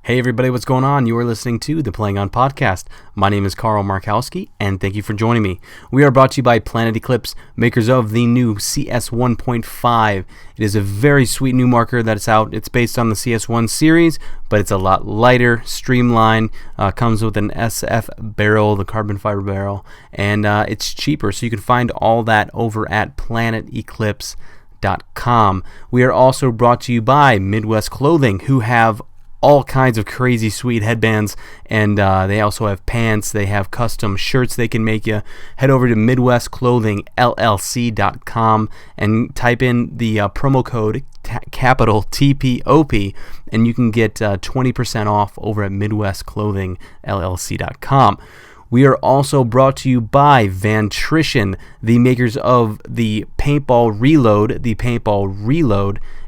Hey everybody, what's going on? You are listening to the Playing On Podcast. My name is Carl Markowski, and thank you for joining me. We are brought to you by Planet Eclipse, makers of the new CS 1.5. It is a very sweet new marker that's out. It's based on the CS1 series, but it's a lot lighter, streamlined, comes with an SF barrel, the carbon fiber barrel, and it's cheaper, so you can find all that over at planeteclipse.com. We are also brought to you by Midwest Clothing, who have all kinds of crazy sweet headbands, and they also have pants. They have custom shirts they can make you. Head over to midwestclothingllc.com and type in the promo code capital TPOP, and you can get 20% off over at midwestclothingllc.com. We are also brought to you by Vantrition, the makers of the Paintball Reload,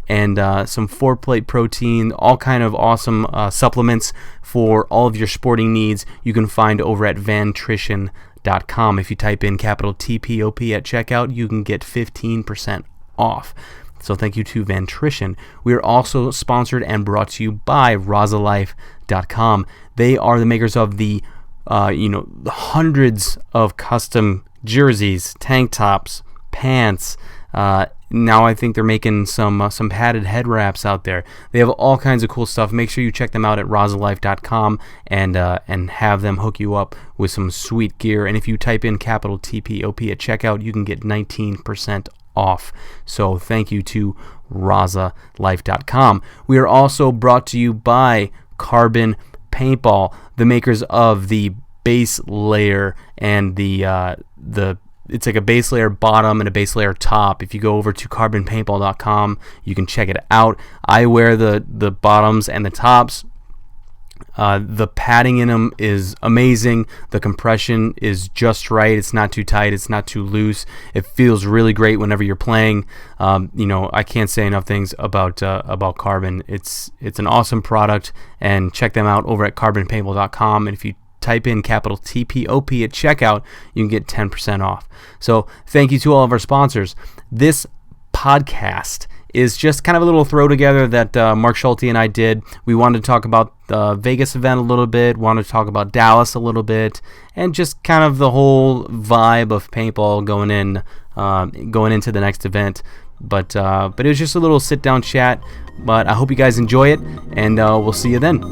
and some 4-plate protein, all kind of awesome supplements for all of your sporting needs. You can find over at vantrition.com. If you type in capital TPOP at checkout, you can get 15% off. So thank you to Vantrition. We are also sponsored and brought to you by rozalife.com. They are the makers of the hundreds of custom jerseys, tank tops, pants. Now I think they're making some padded head wraps out there. They have all kinds of cool stuff. Make sure you check them out at rozalife.com and have them hook you up with some sweet gear. And if you type in capital TPOP at checkout, you can get 19% off. So thank you to rozalife.com. We are also brought to you by Carbon Paintball, the makers of the base layer and the it's like a base layer bottom and a base layer top. If you go over to carbonpaintball.com, you can check it out. I wear the bottoms and the tops. The padding in them is amazing. The compression is just right. It's not too tight. It's not too loose. It feels really great whenever you're playing. I can't say enough things about Carbon. It's an awesome product, and check them out over at carbonpaintball.com. And if you type in capital TPOP at checkout, you can get 10% off. So thank you to all of our sponsors. This podcast is just kind of a little throw together that Mark Shulte and I did. We wanted to talk about the Vegas event a little bit, wanted to talk about Dallas a little bit, and just kind of the whole vibe of paintball going into the next event. But it was just a little sit down chat. But I hope you guys enjoy it, and we'll see you then.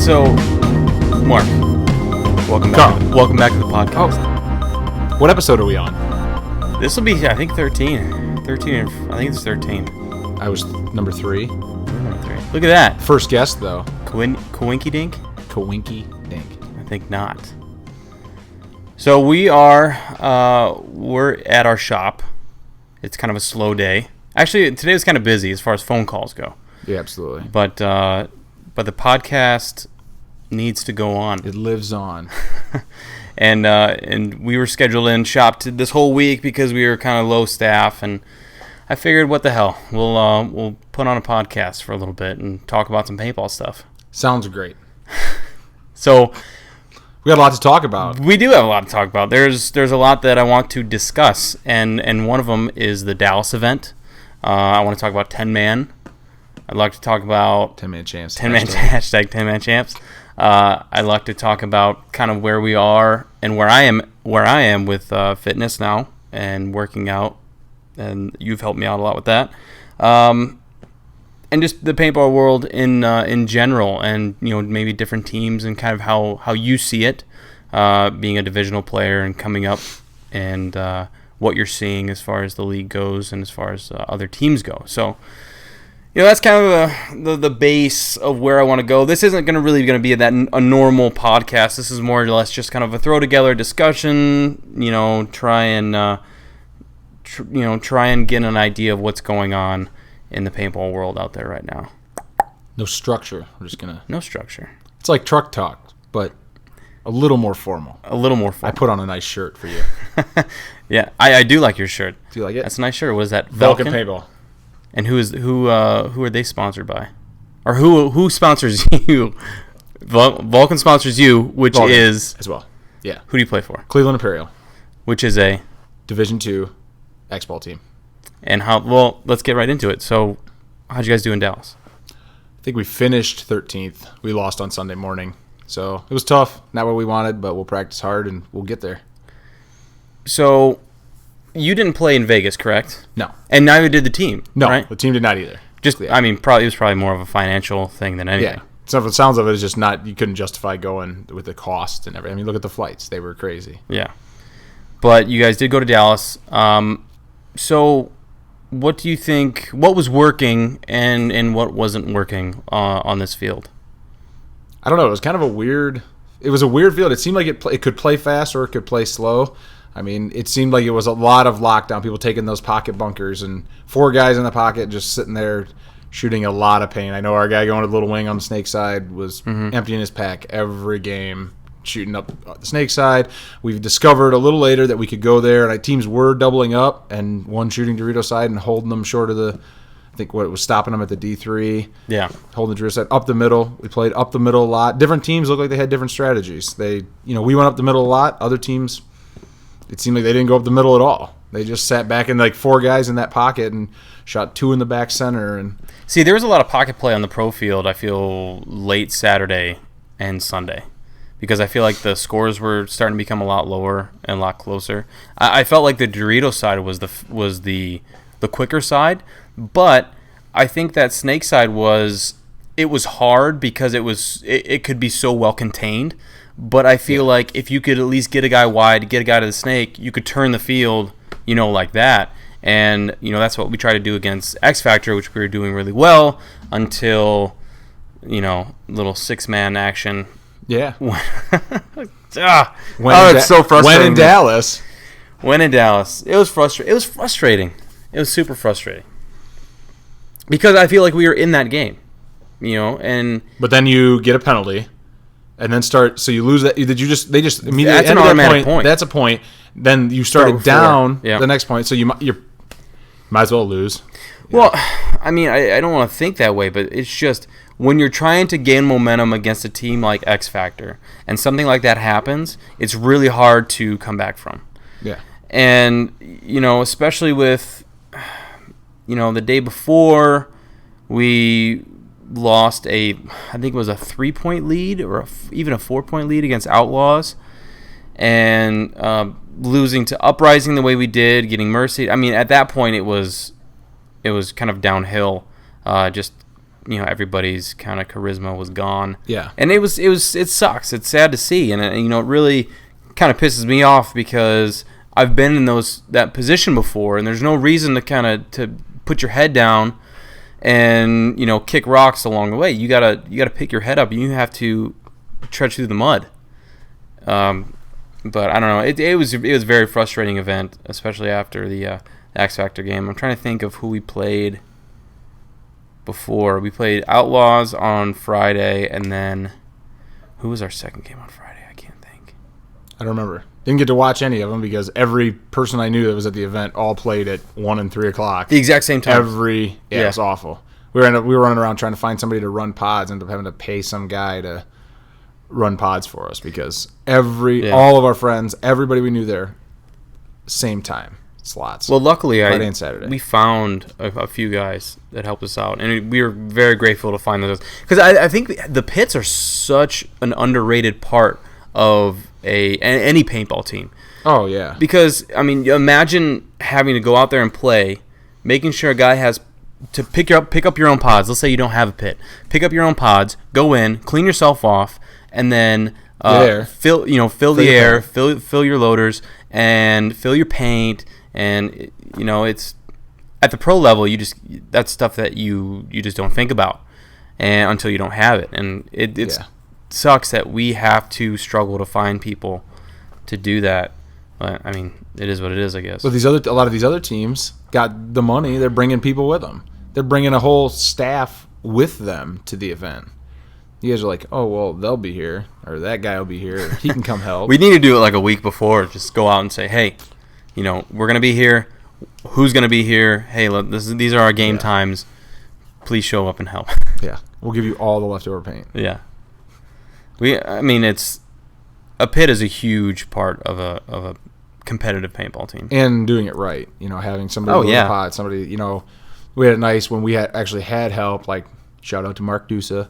So, Mark, welcome back to the podcast. Oh. What episode are we on? This will be, I think, 13. I think it's 13. I was number 3. Look at that. First guest, though. Coinky Dink? Coinky Dink. I think not. So we're at our shop. It's kind of a slow day. Actually, today was kind of busy as far as phone calls go. Yeah, absolutely. But the podcast needs to go on. It lives on. and we were scheduled in shop this whole week because we were kind of low staff, and I figured, what the hell, we'll put on a podcast for a little bit and talk about some paintball stuff. Sounds great. So we got a lot to talk about. We do have a lot to talk about. There's a lot that I want to discuss, and one of them is the Dallas event. I want to talk about 10-man. I'd like to talk about 10-man champs. 10-man hashtag 10-man champs. I'd like to talk about kind of where we are and where I am with fitness now and working out, and you've helped me out a lot with that. And just the paintball world in general, and maybe different teams and kind of how you see it, being a divisional player and coming up, and what you're seeing as far as the league goes and as far as other teams go. So. That's kind of the base of where I want to go. This isn't going to be a normal podcast. This is more or less just kind of a throw together discussion. Try and get an idea of what's going on in the paintball world out there right now. No structure. We're just gonna. No structure. It's like truck talk, but A little more formal. A little more I formal. put on a nice shirt for you. Yeah, I do like your shirt. Do you like it? That's a nice shirt. What is that? Vulcan Paintball. And who are they sponsored by? Or who sponsors you? Vulcan sponsors you, which Vulcan is as well. Yeah. Who do you play for? Cleveland Imperial. Which is a Division II X-Ball team. And how? Well, let's get right into it. So, how'd you guys do in Dallas? I think we finished 13th. We lost on Sunday morning. So, it was tough. Not what we wanted, but we'll practice hard and we'll get there. So, you didn't play in Vegas, correct? No. And neither did the team, No, right? the team did not either. Just, I mean, it was probably more of a financial thing than anything. Yeah. So the sounds of it is just not, you couldn't justify going with the cost and everything. I mean, look at the flights. They were crazy. Yeah. But you guys did go to Dallas. So what do you think, what was working and what wasn't working on this field? I don't know. It was kind of a weird field. It seemed like it could play fast or it could play slow. I mean, it seemed like it was a lot of lockdown, people taking those pocket bunkers and 4 guys in the pocket just sitting there shooting a lot of paint. I know our guy going to the little wing on the snake side was emptying his pack every game, shooting up the snake side. We've discovered a little later that we could go there, and teams were doubling up and one shooting Dorito side and holding them short of the, I think what was stopping them at the D3. Yeah. Holding the Dorito side up the middle. We played up the middle a lot. Different teams looked like they had different strategies. We went up the middle a lot. Other teams, it seemed like they didn't go up the middle at all. They just sat back in like 4 guys in that pocket and shot 2 in the back center. And see, there was a lot of pocket play on the pro field, I feel, late Saturday and Sunday, because I feel like the scores were starting to become a lot lower and a lot closer. I felt like the Dorito side was the quicker side, but I think that snake side was hard because it could be so well contained. But I feel like if you could at least get a guy wide, get a guy to the snake, you could turn the field, like that. And, that's what we try to do against X Factor, which we were doing really well until, little 6-man action. yeah. It's so frustrating. When in Dallas. When in Dallas. It was frustrating. It was frustrating. It was super frustrating. Because I feel like we were in that game, and... But then you get a penalty. And then so you lose that. They just immediately. That's an automatic point. That's a point. Then you started down yeah. the next point, so you might as well lose. Well, I mean, I don't want to think that way, but it's just when you're trying to gain momentum against a team like X Factor, and something like that happens, it's really hard to come back from. Yeah. And especially with, the day before we lost I think it was a 3-point lead or even a 4-point lead against Outlaws, and losing to Uprising the way we did, getting mercy. I mean, at that point it was kind of downhill. Everybody's kind of charisma was gone. Yeah. And it sucks. It's sad to see, and it really kind of pisses me off because I've been in that position before, and there's no reason to put your head down and kick rocks along the way. You gotta pick your head up. You have to trudge through the mud. But I don't know. It was a very frustrating event, especially after the X Factor game. I'm trying to think of who we played before. We played Outlaws on Friday, and then who was our second game on Friday? I can't think. I don't remember. Didn't get to watch any of them because every person I knew that was at the event all played at 1 and 3 o'clock. The exact same time. It was awful. We were running around trying to find somebody to run pods, ended up having to pay some guy to run pods for us because all of our friends, everybody we knew there, same time slots. Well, luckily, Friday and Saturday. We found a few guys that helped us out, and we were very grateful to find those. Because I think the pits are such an underrated part of any paintball team. Oh, yeah. Because, I mean, imagine having to go out there and play, making sure a guy has to pick up your own pods. Let's say you don't have a pit. Pick up your own pods, go in, clean yourself off, and then fill the air, fill your loaders, and fill your paint. And it's at the pro level. That's stuff that you just don't think about, and until you don't have it. And it sucks that we have to struggle to find people to do that. But I mean, it is what it is, I guess. But a lot of these other teams got the money. They're bringing people with them. They're bringing a whole staff with them to the event. You guys are like, oh, well, they'll be here, or that guy will be here, or he can come help. We need to do it like a week before. Just go out and say, hey, we're going to be here. Who's going to be here? Hey, look, these are our game times. Please show up and help. Yeah. We'll give you all the leftover paint. Yeah. It's a pit is a huge part of a competitive paintball team. And doing it right. Having somebody with a pot, somebody, we had it nice when we actually had help, like, shout out to Mark Dusa,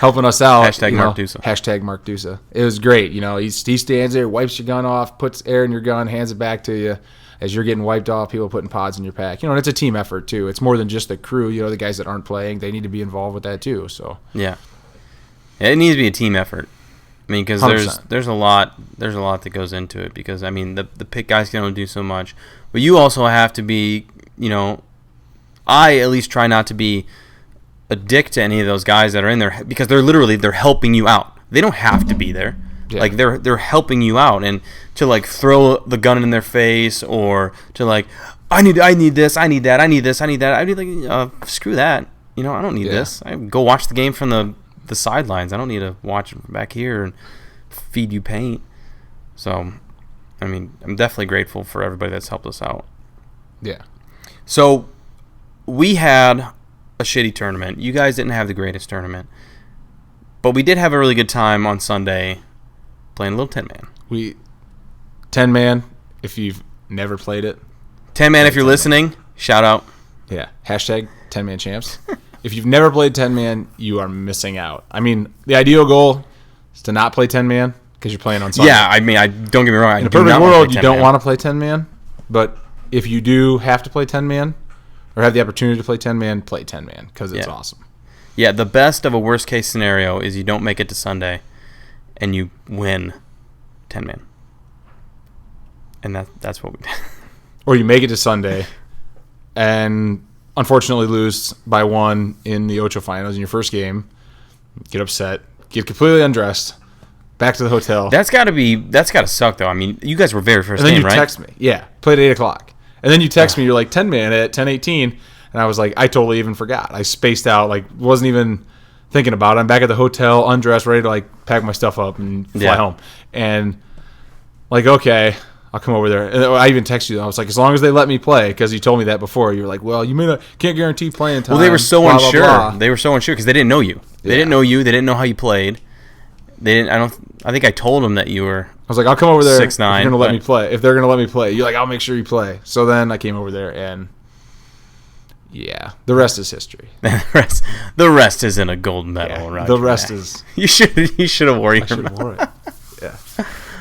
helping us out. Hashtag Mark Dusa. Hashtag Mark Dusa. It was great. He stands there, wipes your gun off, puts air in your gun, hands it back to you. As you're getting wiped off, people putting pods in your pack. And it's a team effort, too. It's more than just the crew. The guys that aren't playing, they need to be involved with that, too. So Yeah. It needs to be a team effort. Because there's a lot that goes into it. Because, the pit guys can only do so much. But you also have to be, I at least try not to be a dick to any of those guys that are in there. Because they're helping you out. They don't have to be there. Yeah. Like, they're helping you out. And to, like, throw the gun in their face or to, like, I need this, I need that, I need this, I need that. I'd be like, screw that. I don't need this. I go watch the game from the sidelines. I don't need to watch back here and feed you paint. So, I'm definitely grateful for everybody that's helped us out. Yeah. So, we had a shitty tournament. You guys didn't have the greatest tournament. But we did have a really good time on Sunday playing a little 10-man. 10-man, if you've never played it. 10-man, if you're listening, shout out. Yeah. Hashtag 10-man champs. If you've never played 10-man, you are missing out. The ideal goal is to not play 10-man because you're playing on Sunday. Yeah, I don't get me wrong. In a perfect world, you don't want to play 10-man. But if you do have to play 10-man or have the opportunity to play 10-man, play 10-man because it's awesome. Yeah, the best of a worst-case scenario is you don't make it to Sunday and you win 10-man. And that's what we did. Or you make it to Sunday and unfortunately lose by 1 in the Ocho finals in your first game, get upset, get completely undressed, back to the hotel. That's got to suck, though. You guys were very first game, right? And then you text me. Yeah, played at 8 o'clock. And then you text me, you're like, 10-man at 10:18. And I was like, I totally even forgot. I spaced out, like, wasn't even thinking about it. I'm back at the hotel, undressed, ready to, like, pack my stuff up and fly home. And, like, okay, I'll come over there. And I even texted you. I was like, as long as they let me play, because you told me that before. You were like, well, you can't guarantee playing time. Well, they were so unsure. Blah, blah. They were so unsure because they didn't know you. They didn't know you. They didn't know how you played. They didn't. I think I told them that you were. I was like, I'll come over there 6'9". If you're gonna let me play. If they're gonna let me play, you're like, I'll make sure you play. So then I came over there and. Yeah, the rest is history. the rest isn't a gold medal, right? The rest is. You should have worn it. I should have worn it. Yeah.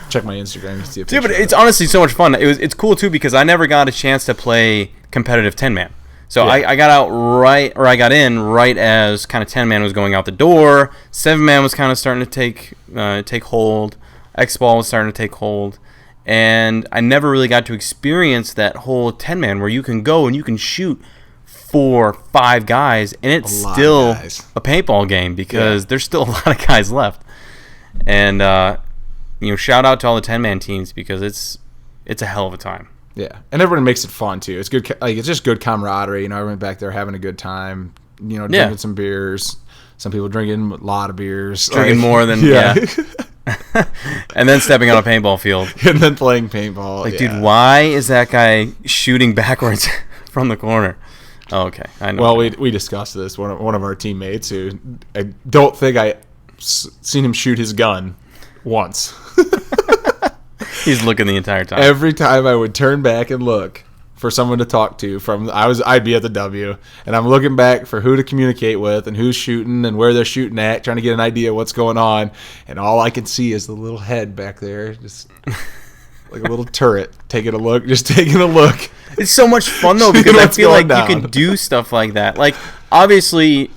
Check my Instagram to see a picture. Dude, but it's honestly so much fun. It's cool too because I never got a chance to play competitive 10-man. So I got in right as kind of 10-man was going out the door. 7-man was kind of starting to take hold. X-ball was starting to take hold. And I never really got to experience that whole 10-man where you can go and you can shoot 4, 5 guys, and it's still a paintball game because there's still a lot of guys left. And shout out to all the 10-man teams because it's a hell of a time. Yeah, and everyone makes it fun too. It's good, like it's just good camaraderie. Everyone back there having a good time. Drinking some beers. Some people drinking a lot of beers, drinking more than and then stepping on a paintball field and then playing paintball. Like, dude, why is that guy shooting backwards from the corner? Oh, okay, I know. Well, we discussed this. One of our teammates who I don't think I seen him shoot his gun once. He's looking the entire time. Every time I would turn back and look for someone to talk to I'd be at the W, and I'm looking back for who to communicate with and who's shooting and where they're shooting at, trying to get an idea of what's going on, and all I can see is the little head back there, just like a little turret, taking a look. It's so much fun though because I feel like you can do stuff like that. Like obviously,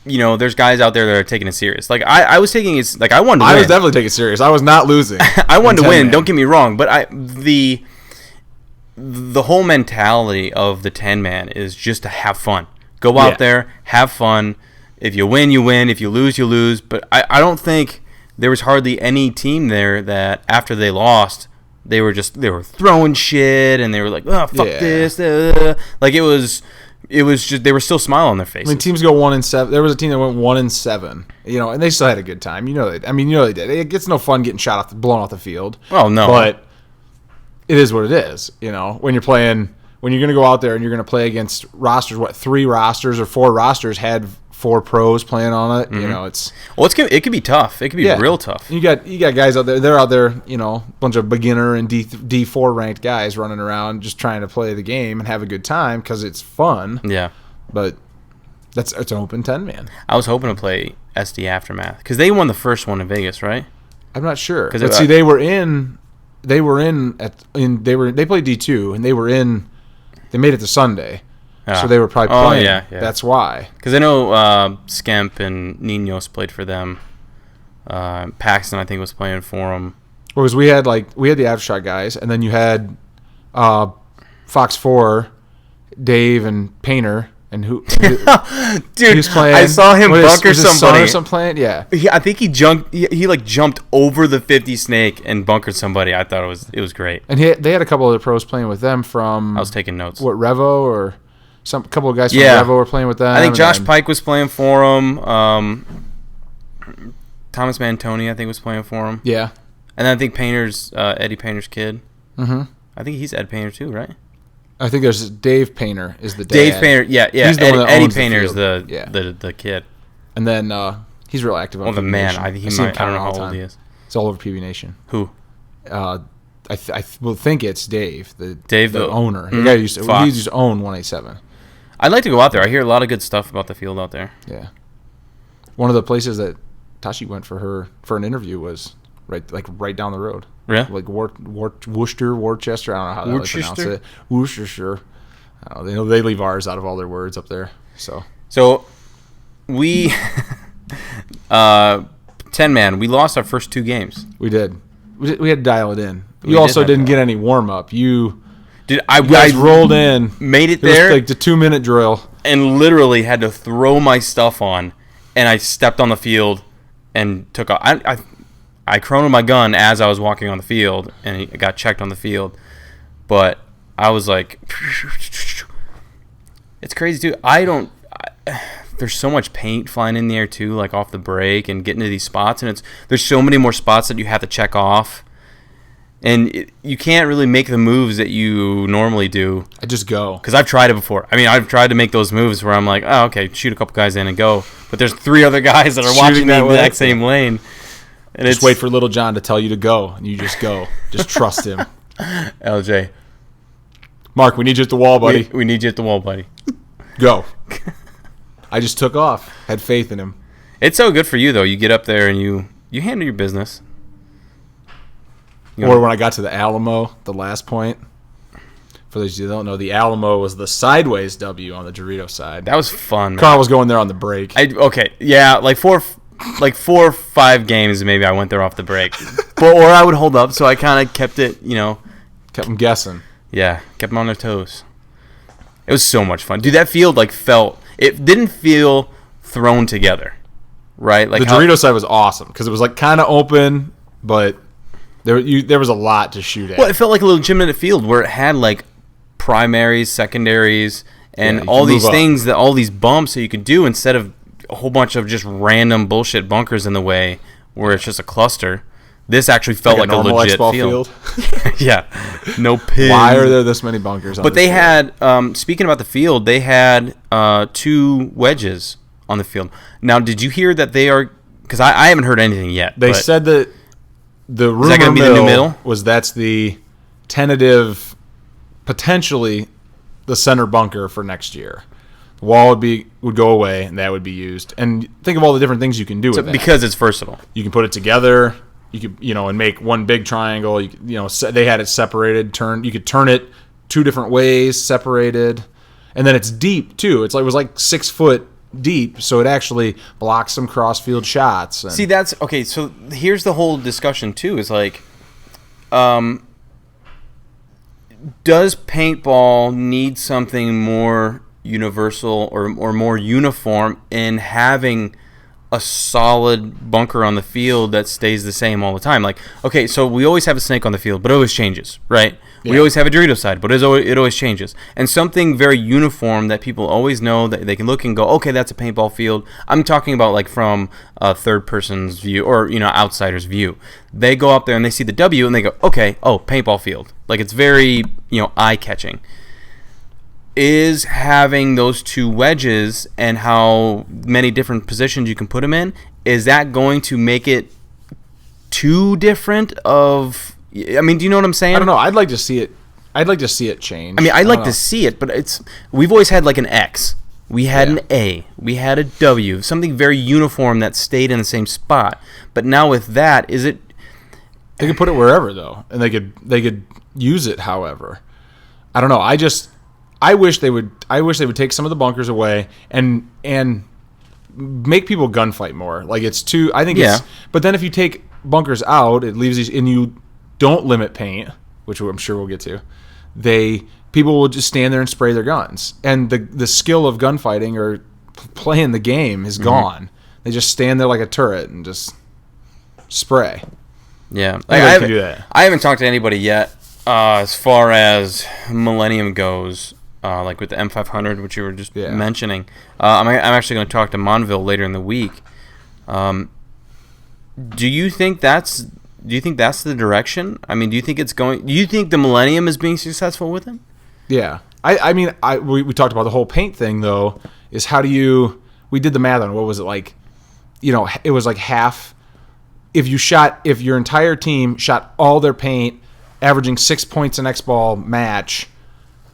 there's guys out there that are taking it serious. Like I was taking it like I wanted to win. I was definitely taking it serious. I was not losing. I wanted to win. Man. Don't get me wrong, but the whole mentality of the 10-man is just to have fun. Go out there, have fun. If you win, you win. If you lose, you lose. But I don't think there was hardly any team there that after they lost, they were throwing shit and they were like, oh, fuck this. Like it was it was just they were still smiling on their faces. I mean, teams go 1-7. There was a team that went 1-7, and they still had a good time. They did. It gets no fun getting blown off the field. Oh no, but it is what it is. When you're playing, when you're going to go out there and you're going to play against rosters. What 3 rosters or 4 rosters had 4 pros playing on it? Mm-hmm. It could be tough. It could be real tough. You got guys out there. They're out there. A bunch of beginner and D4 ranked guys running around just trying to play the game and have a good time because it's fun. Yeah, but it's an open 10-man. I was hoping to play SD Aftermath because they won the first one in Vegas, right? I'm not sure. But see, they played D2 and they made it to Sunday. So they were probably playing. Yeah. That's why. Because I know Skemp and Ninos played for them. Paxton, I think, was playing for them. Because we had the Aftershock guys, and then you had Fox 4, Dave, and Painter, and who? Dude, he was playing, I saw him bunker somebody. Or something playing? Yeah. I think he jumped. He jumped over the 50 snake and bunkered somebody. I thought it was great. And they had a couple of the pros playing with them from. I was taking notes. What, Revo or? A couple of guys from Revo were playing with them. I think Josh Pike was playing for him. Thomas Mantoni, I think, was playing for him. Yeah. And then I think Eddie Painter's kid. Mm-hmm. I think he's Ed Painter too, right? I think there's Dave Painter is the dad. Dave Painter, yeah. He's the one that Eddie owns Painter's the kid. And then he's real active on PB the man. I think I don't know how old he is. It's all over PB Nation. Who? I will think it's Dave, the owner. Mm-hmm. The guy used to own 187. I'd like to go out there. I hear a lot of good stuff about the field out there. Yeah. One of the places that Tashi went for an interview was right down the road. Yeah. Like Worcester. I don't know how they pronounce it. Worcestershire. They leave ours out of all their words up there. So we 10-man. We lost our first 2 games. We did. We had to dial it in. You also didn't get any warm up. You guys rolled in, made it there. there, was like the 2-minute drill, and literally had to throw my stuff on. And I stepped on the field and took off. I chronoed my gun as I was walking on the field, and it got checked on the field. But I was like, it's crazy too. There's so much paint flying in the air too, like off the break and getting to these spots, and there's so many more spots that you have to check off. And you can't really make the moves that you normally do. I just go. Because I've tried it before. I mean, I've tried to make those moves where I'm like, oh, okay, shoot a couple guys in and go. But there's 3 other guys that are watching the exact same lane. And just wait for Little John to tell you to go, and you just go. Just trust him. LJ. Mark, we need you at the wall, buddy. We need you at the wall, buddy. Go. I just took off. Had faith in him. It's so good for you, though. You get up there and you handle your business. Or when I got to the Alamo, the last point. For those who don't know, the Alamo was the sideways W on the Dorito side. That was fun, man. Carl was going there on the break. Like 4 or 5 games maybe I went there off the break. Or I would hold up, so I kind of kept it, Kept them guessing. Yeah, kept them on their toes. It was so much fun. Dude, that field it didn't feel thrown together, right? Like the Dorito side was awesome because it was kind of open, but there was a lot to shoot at. Well, it felt like a legitimate field where it had primaries, secondaries, and all these things all these bumps that you could do instead of a whole bunch of just random bullshit bunkers in the way where it's just a cluster. This actually felt like a legit field. Yeah, no pins. Why are there this many bunkers on But they had, speaking about the field, they had 2 wedges on the field. Now, did you hear that they are, because I haven't heard anything yet. They said that the rumor be the new middle? Was that's the tentative, potentially the center bunker for next year. The wall would go away, and that would be used. And think of all the different things you can do with that. Because it's versatile. You can put it together. You could, and make one big triangle. They had it separated. You could turn it 2 different ways, separated, and then it's deep too. It was 6 foot deep, so it actually blocks some cross-field shots. See, that's okay. So here's the whole discussion too: is does paintball need something more universal or more uniform in having a solid bunker on the field that stays the same all the time. Like, okay, so we always have a snake on the field, but it always changes, right? Yeah. We always have a Dorito side, but it always changes. And something very uniform that people always know that they can look and go, okay, that's a paintball field. I'm talking about like from a third person's view or, outsider's view. They go up there and they see the W and they go, okay, paintball field. Like, it's very, eye-catching. Is having those two wedges and how many different positions you can put them in, is that going to make it too different of... I mean, do you know what I'm saying? I don't know. I'd like to see it change. I mean, I'd like to see it, but we've always had like an X. We had an A. We had a W. Something very uniform that stayed in the same spot. But now with that, is it... They could put it wherever, though, and they could use it however. I don't know. I wish they would take some of the bunkers away and make people gunfight more. Like, it's too... I think it's... But then if you take bunkers out, it leaves these... And you don't limit paint, which I'm sure we'll get to. People will just stand there and spray their guns. And the skill of gunfighting or playing the game is gone. They just stand there like a turret and just spray. Yeah. I can do that. I haven't talked to anybody yet as far as Millennium goes. Like with the M500, which you were just mentioning. I'm actually going to talk to Monville later in the week. Do you think that's the direction? I mean, do you think the Millennium is being successful with it? Yeah. I mean, we talked about the whole paint thing, though, is how do you... We did the math on, what was it, like... it was like half... If your entire team shot all their paint, averaging 6 points an X-ball match...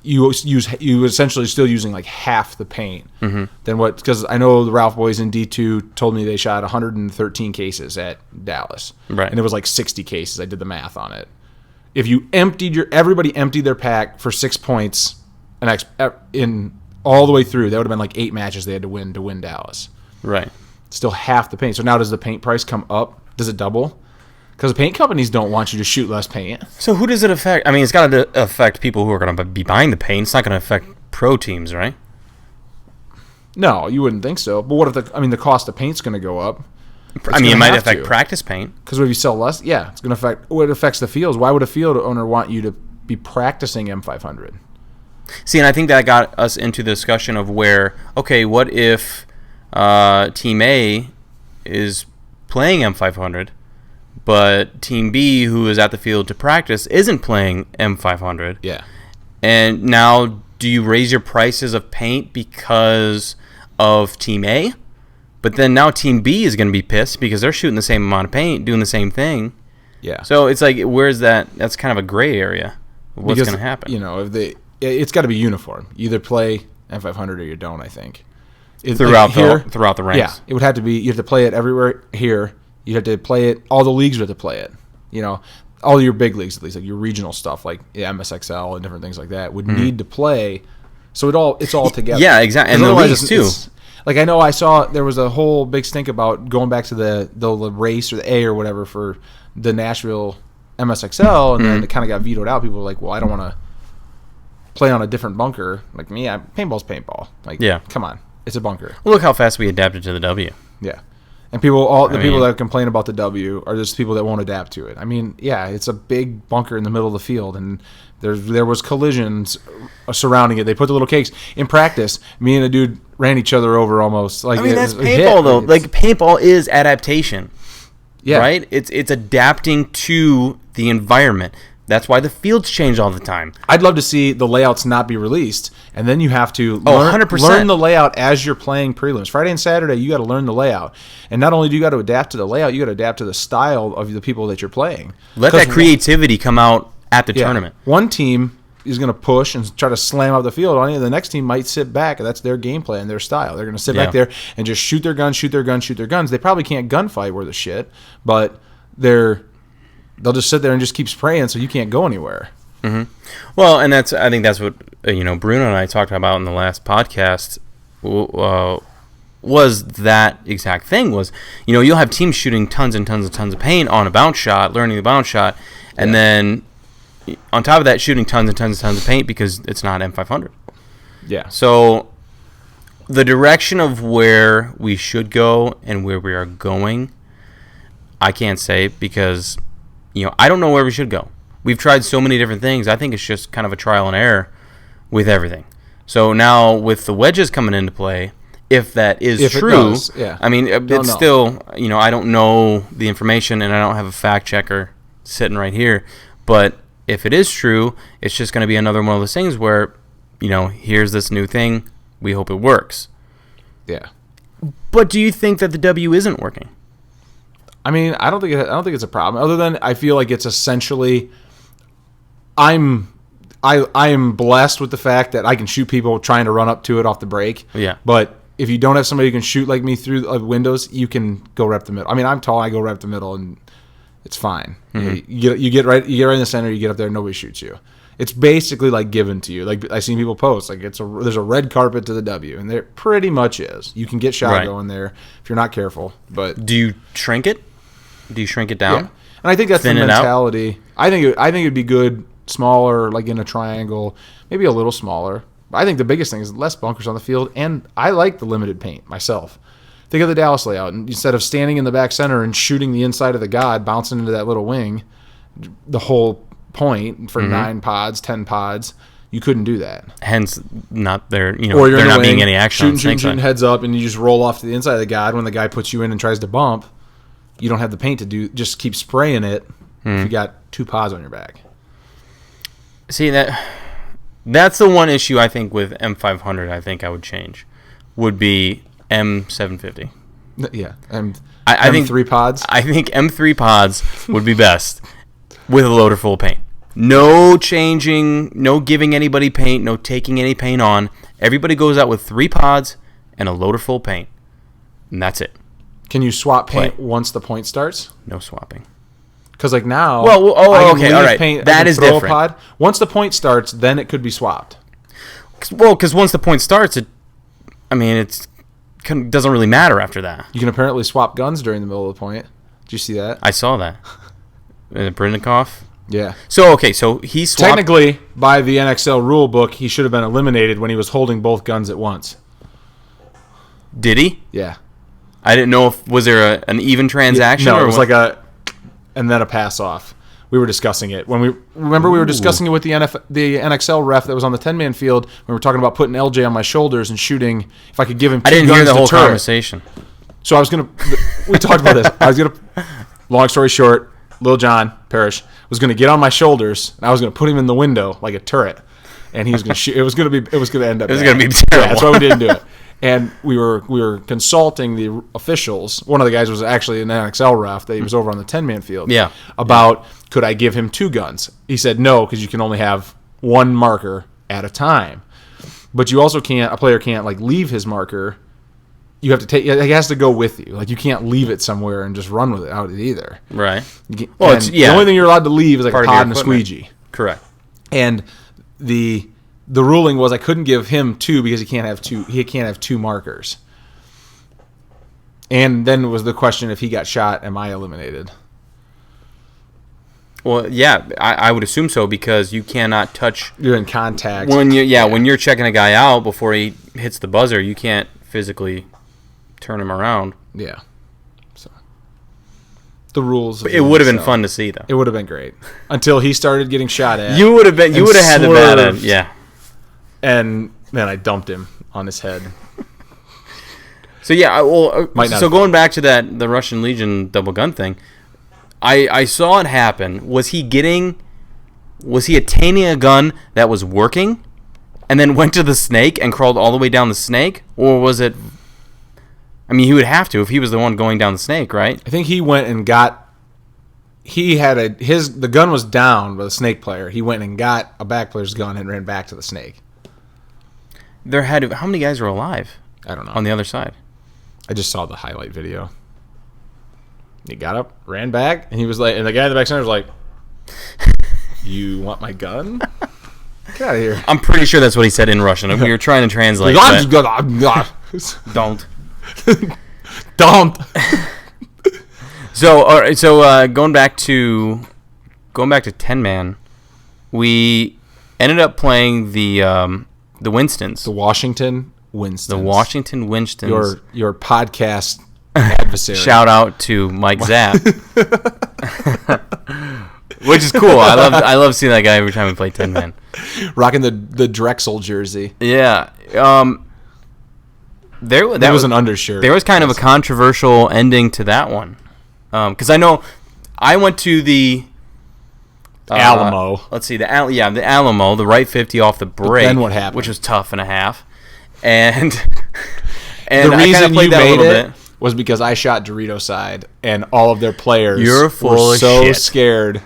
You essentially still using like half the paint than what, because I know the Ralph boys in D2 told me they shot 113 cases at Dallas, right? And it was like 60 cases. I did the math on it. If you everybody emptied their pack for 6 points in all the way through, that would have been like 8 matches they had to win Dallas. Right. Still half the paint. So now does the paint price come up? Does it double? Because the paint companies don't want you to shoot less paint. So who does it affect? I mean, it's got to affect people who are going to be buying the paint. It's not going to affect pro teams, right? No, you wouldn't think so. But what if the cost of paint's going to go up? It might affect practice paint. Because if you sell less, it's going to affect. It affects the fields. Why would a field owner want you to be practicing M500? See, and I think that got us into the discussion of where, okay, what if Team A is playing M500? But Team B, who is at the field to practice, isn't playing M500. Yeah. And now, do you raise your prices of paint because of Team A? But then now Team B is going to be pissed because they're shooting the same amount of paint, doing the same thing. Yeah. So it's like, where's that? That's kind of a gray area. What's going to happen? It's got to be uniform. You either play M500 or you don't, I think. Throughout the ranks. Yeah. It would have to be, you have to play it everywhere here. You have to play it. All the leagues would have to play it. All your big leagues, at least, like your regional stuff, like MSXL and different things like that, would need to play. So it's all together. Yeah, exactly. And the leagues too. Like I know I saw there was a whole big stink about going back to the race or the A or whatever for the Nashville MSXL, and then it kind of got vetoed out. People were like, "Well, I don't want to play on a different bunker." Like me, paintball's paintball. Like, come on, it's a bunker. Well, look how fast we adapted to the W. Yeah. And people that complain about the W are just people that won't adapt to it. I mean, it's a big bunker in the middle of the field, and there was collisions surrounding it. They put the little cakes in practice. Me and a dude ran each other over almost. Like, I mean, that's paintball though. Like, paintball is adaptation. Yeah. Right. It's adapting to the environment. That's why the fields change all the time. I'd love to see the layouts not be released, and then you have to 100%. Learn the layout as you're playing prelims. Friday and Saturday, you got to learn the layout. And not only do you got to adapt to the layout, you got to adapt to the style of the people that you're playing. Let that creativity come out at the tournament. One team is going to push and try to slam out the field on you. The next team might sit back, and that's their game plan and their style. They're going to sit back there and just shoot their guns. They probably can't gunfight worth a shit, but they'll just sit there and just keep spraying, so you can't go anywhere. Mm-hmm. Well, and I think that's what Bruno and I talked about in the last podcast. Was that exact thing? Was you'll have teams shooting tons and tons and tons of paint on a bounce shot, learning the bounce shot, and then on top of that, shooting tons and tons and tons of paint because it's not M500. Yeah. So The direction of where we should go and where we are going, I can't say because, I don't know where we should go. We've tried so many different things. I think it's just kind of a trial and error with everything. So now with the wedges coming into play, if that is true, I mean, it's still, I don't know the information and I don't have a fact checker sitting right here. But if it is true, it's just going to be another one of those things where, here's this new thing. We hope it works. Yeah. But do you think that the W isn't working? I mean, I don't think it's a problem. Other than I feel like it's essentially, I am blessed with the fact that I can shoot people trying to run up to it off the break. Yeah. But if you don't have somebody who can shoot like me through windows, you can go rep the middle. I mean, I'm tall. I go rep the middle, and it's fine. Mm-hmm. You get right in the center. You get up there. Nobody shoots you. It's basically like given to you. Like I've seen people post, like there's a red carpet to the W, and there pretty much is. You can get shot going there if you're not careful. But do you shrink it? Do you shrink it down? Yeah. And I think that's the mentality. I think it'd be good smaller, like in a triangle, maybe a little smaller. But I think the biggest thing is less bunkers on the field, and I like the limited paint myself. Think of the Dallas layout, and instead of standing in the back center and shooting the inside of the god, bouncing into that little wing, the whole point for 9 pods, 10 pods, you couldn't do that. Hence, not there. Or you're there not wing, being any action. Shooting heads up, and you just roll off to the inside of the god. When the guy puts you in and tries to bump, you don't have the paint to do. Just keep spraying it. If you got 2 pods on your back. See that's the one issue I think with M500. I think I would change would be M750. Yeah, and I think M3 pods. I think M3 pods would be best with a loader full of paint. No changing, no giving anybody paint, no taking any paint on. Everybody goes out with 3 pods and a loader full of paint, and that's it. Can you swap paint once the point starts? No swapping. Because like now, okay, all right, paint, that is different. Pod. Once the point starts, then it could be swapped. Because once the point starts, it doesn't really matter after that. You can apparently swap guns during the middle of the point. Did you see that? I saw that. Brindikoff? Yeah. So he swapped. Technically, by the NXL rule book, he should have been eliminated when he was holding both guns at once. Did he? Yeah. I didn't know was there an even transaction? No, it was and then a pass off. We were discussing it we were discussing it with the NXL ref that was on the 10-man field. We were talking about putting LJ on my shoulders and shooting. If I could give him 2 guns, I didn't hear the whole turret. conversation. So we talked about this. Long story short, Lil John Parrish was gonna get on my shoulders and I was gonna put him in the window like a turret, and he was gonna shoot. It was gonna end up. It was gonna be terrible. Yeah, that's why we didn't do it. And we were consulting the officials. One of the guys was actually an NXL ref that he was over on the 10-man field. Yeah. About could I give him 2 guns? He said no, because you can only have 1 marker at a time. But you also can't. A player can't leave his marker. You have to take. It has to go with you. You can't leave it somewhere and just run with it out either. Right. The only thing you're allowed to leave is a pod and a squeegee. Correct. And the ruling was I couldn't give him 2 because he can't have 2. He can't have 2 markers. And then it was the question: if he got shot, am I eliminated? Well, yeah, I would assume so because you cannot touch. You're in contact. When you're checking a guy out before he hits the buzzer, you can't physically turn him around. Yeah. So the rules. But it would have been fun to see, though. It would have been great until he started getting shot at. You would have had the bad end, yeah. And then I dumped him on his head. So yeah, going back to the Russian Legion double gun thing, I saw it happen. Was he attaining a gun that was working, and then went to the snake and crawled all the way down the snake, or was it? I mean, he would have to if he was the one going down the snake, right? I think he went and got. The gun was down by the snake player. He went and got a back player's gun and ran back to the snake. How many guys are alive? I don't know. On the other side. I just saw the highlight video. He got up, ran back, and he was like, and the guy in the back center was like, "You want my gun? Get out of here!" I'm pretty sure that's what he said in Russian. We were trying to translate. Don't. Don't. So, all right. So, going back to 10-man, we ended up playing the Winstons. The Washington Winstons. The Washington Winstons. Your podcast adversary. Shout out to Mike Zapp. Which is cool. I love seeing that guy every time we play 10-man. Rocking the Drexel jersey. Yeah. That was an undershirt. There was kind of a controversial ending to that one. Because I know I went to the Alamo. Let's see, the Alamo, the right 50 off the break. Then what happened? Which was tough and a half. And the reason you made it was because I shot Dorito side, and all of their players were so scared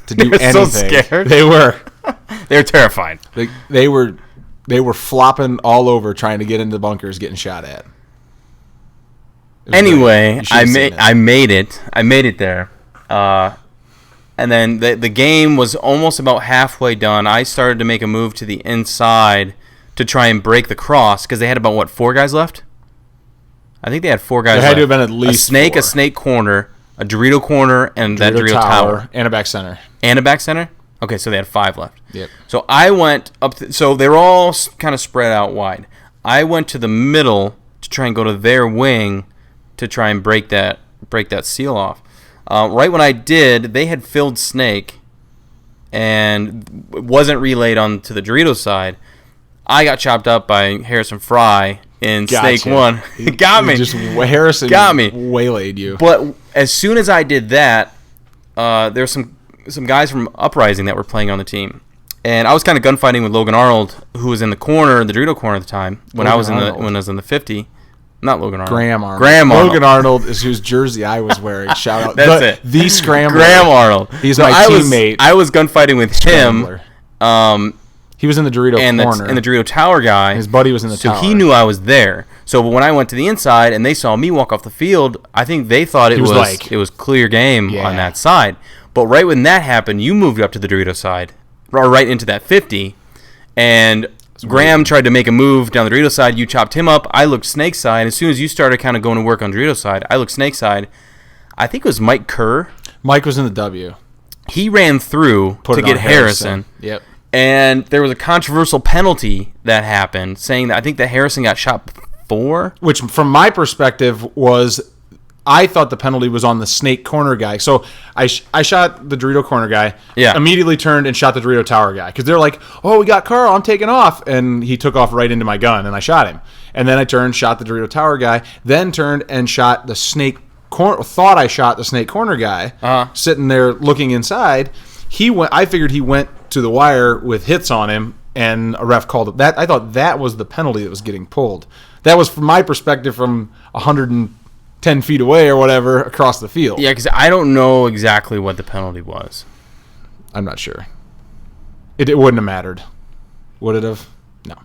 to do anything. So scared. They were. They were terrified. They were flopping all over trying to get into the bunkers, getting shot at. Anyway, I made it. I made it there. And then the game was almost about halfway done. I started to make a move to the inside to try and break the cross because they had about, 4 guys left? I think they had 4 guys left. There had to have been at least a snake corner, a Dorito corner, and that Dorito tower. And a back center. And a back center? Okay, so they had 5 left. Yep. So I went up. So they were all kind of spread out wide. I went to the middle to try and go to their wing to try and break that seal off. Right when I did, they had filled snake, and it wasn't relayed on to the Dorito side. I got chopped up by Harrison Fry in snake 1. Got me. Harrison got me. Waylaid you. But as soon as I did that, there were some guys from Uprising that were playing on the team. And I was kind of gunfighting with Logan Arnold, who was in the corner, the Dorito corner at the time, when I was in the 50. Not Logan Arnold. Graham Arnold. Logan Arnold is whose jersey I was wearing. Shout out. That's it. The Scrambler. Graham Arnold. He's my teammate. I was gunfighting with him. He was in the Dorito corner. And the Dorito tower guy. His buddy was in the tower. So he knew I was there. So when I went to the inside and they saw me walk off the field, I think they thought it was clear game on that side. But right when that happened, you moved up to the Dorito side, or right into that 50, and Graham tried to make a move down the Dorito side. You chopped him up. I looked snake side. As soon as you started kind of going to work on Dorito side, I looked snake side. I think it was Mike Kerr. Mike was in the W. He ran through to get Harrison. Yep. And there was a controversial penalty that happened, saying that I think that Harrison got shot before. Which, from my perspective, was I thought the penalty was on the snake corner guy. So I shot the Dorito corner guy. Yeah. Immediately turned and shot the Dorito tower guy because they're like, "Oh, we got Carl. I'm taking off," and he took off right into my gun, and I shot him. And then I turned, shot the Dorito tower guy, then turned and shot the snake corner. Thought I shot the snake corner guy, sitting there looking inside. He went. I figured he went to the wire with hits on him, and a ref called it. That I thought that was the penalty that was getting pulled. That was from my perspective from 110 feet away or whatever across the field. Yeah, because I don't know exactly what the penalty was. I'm not sure. It wouldn't have mattered. Would it have? No.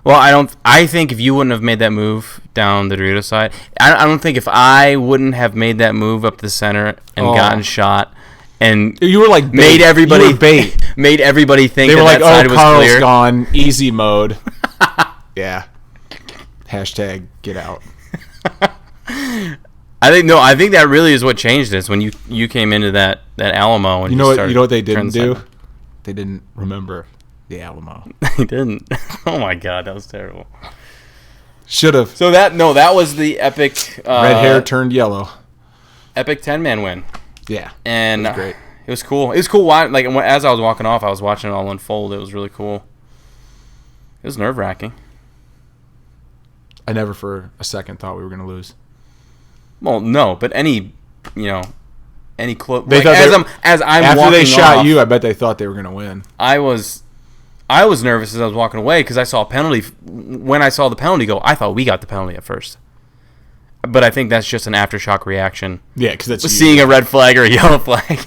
Well, I think if you wouldn't have made that move down the Dorito side, I don't think if I wouldn't have made that move up the center and gotten shot. And you were like made everybody bait. Made everybody think they were that like, side "Oh, was Carl's clear." Gone, easy mode." Yeah. Hashtag get out. I think that really is what changed this when you came into that Alamo and you know what they didn't do? They didn't remember the Alamo. They didn't. Oh my god, that was terrible. Should have. So that was the epic red hair turned yellow. Epic 10-man win. Yeah, and it was great. It was cool. It was cool. Like as I was walking off, I was watching it all unfold. It was really cool. It was nerve-wracking. I never for a second thought we were going to lose. Well, no, but any close. Like, as I'm after walking they shot off, you, I bet they thought they were going to win. I was nervous as I was walking away because I saw a penalty. When I saw the penalty go, I thought we got the penalty at first. But I think that's just an aftershock reaction. Yeah, because that's seeing a red flag or a yellow flag.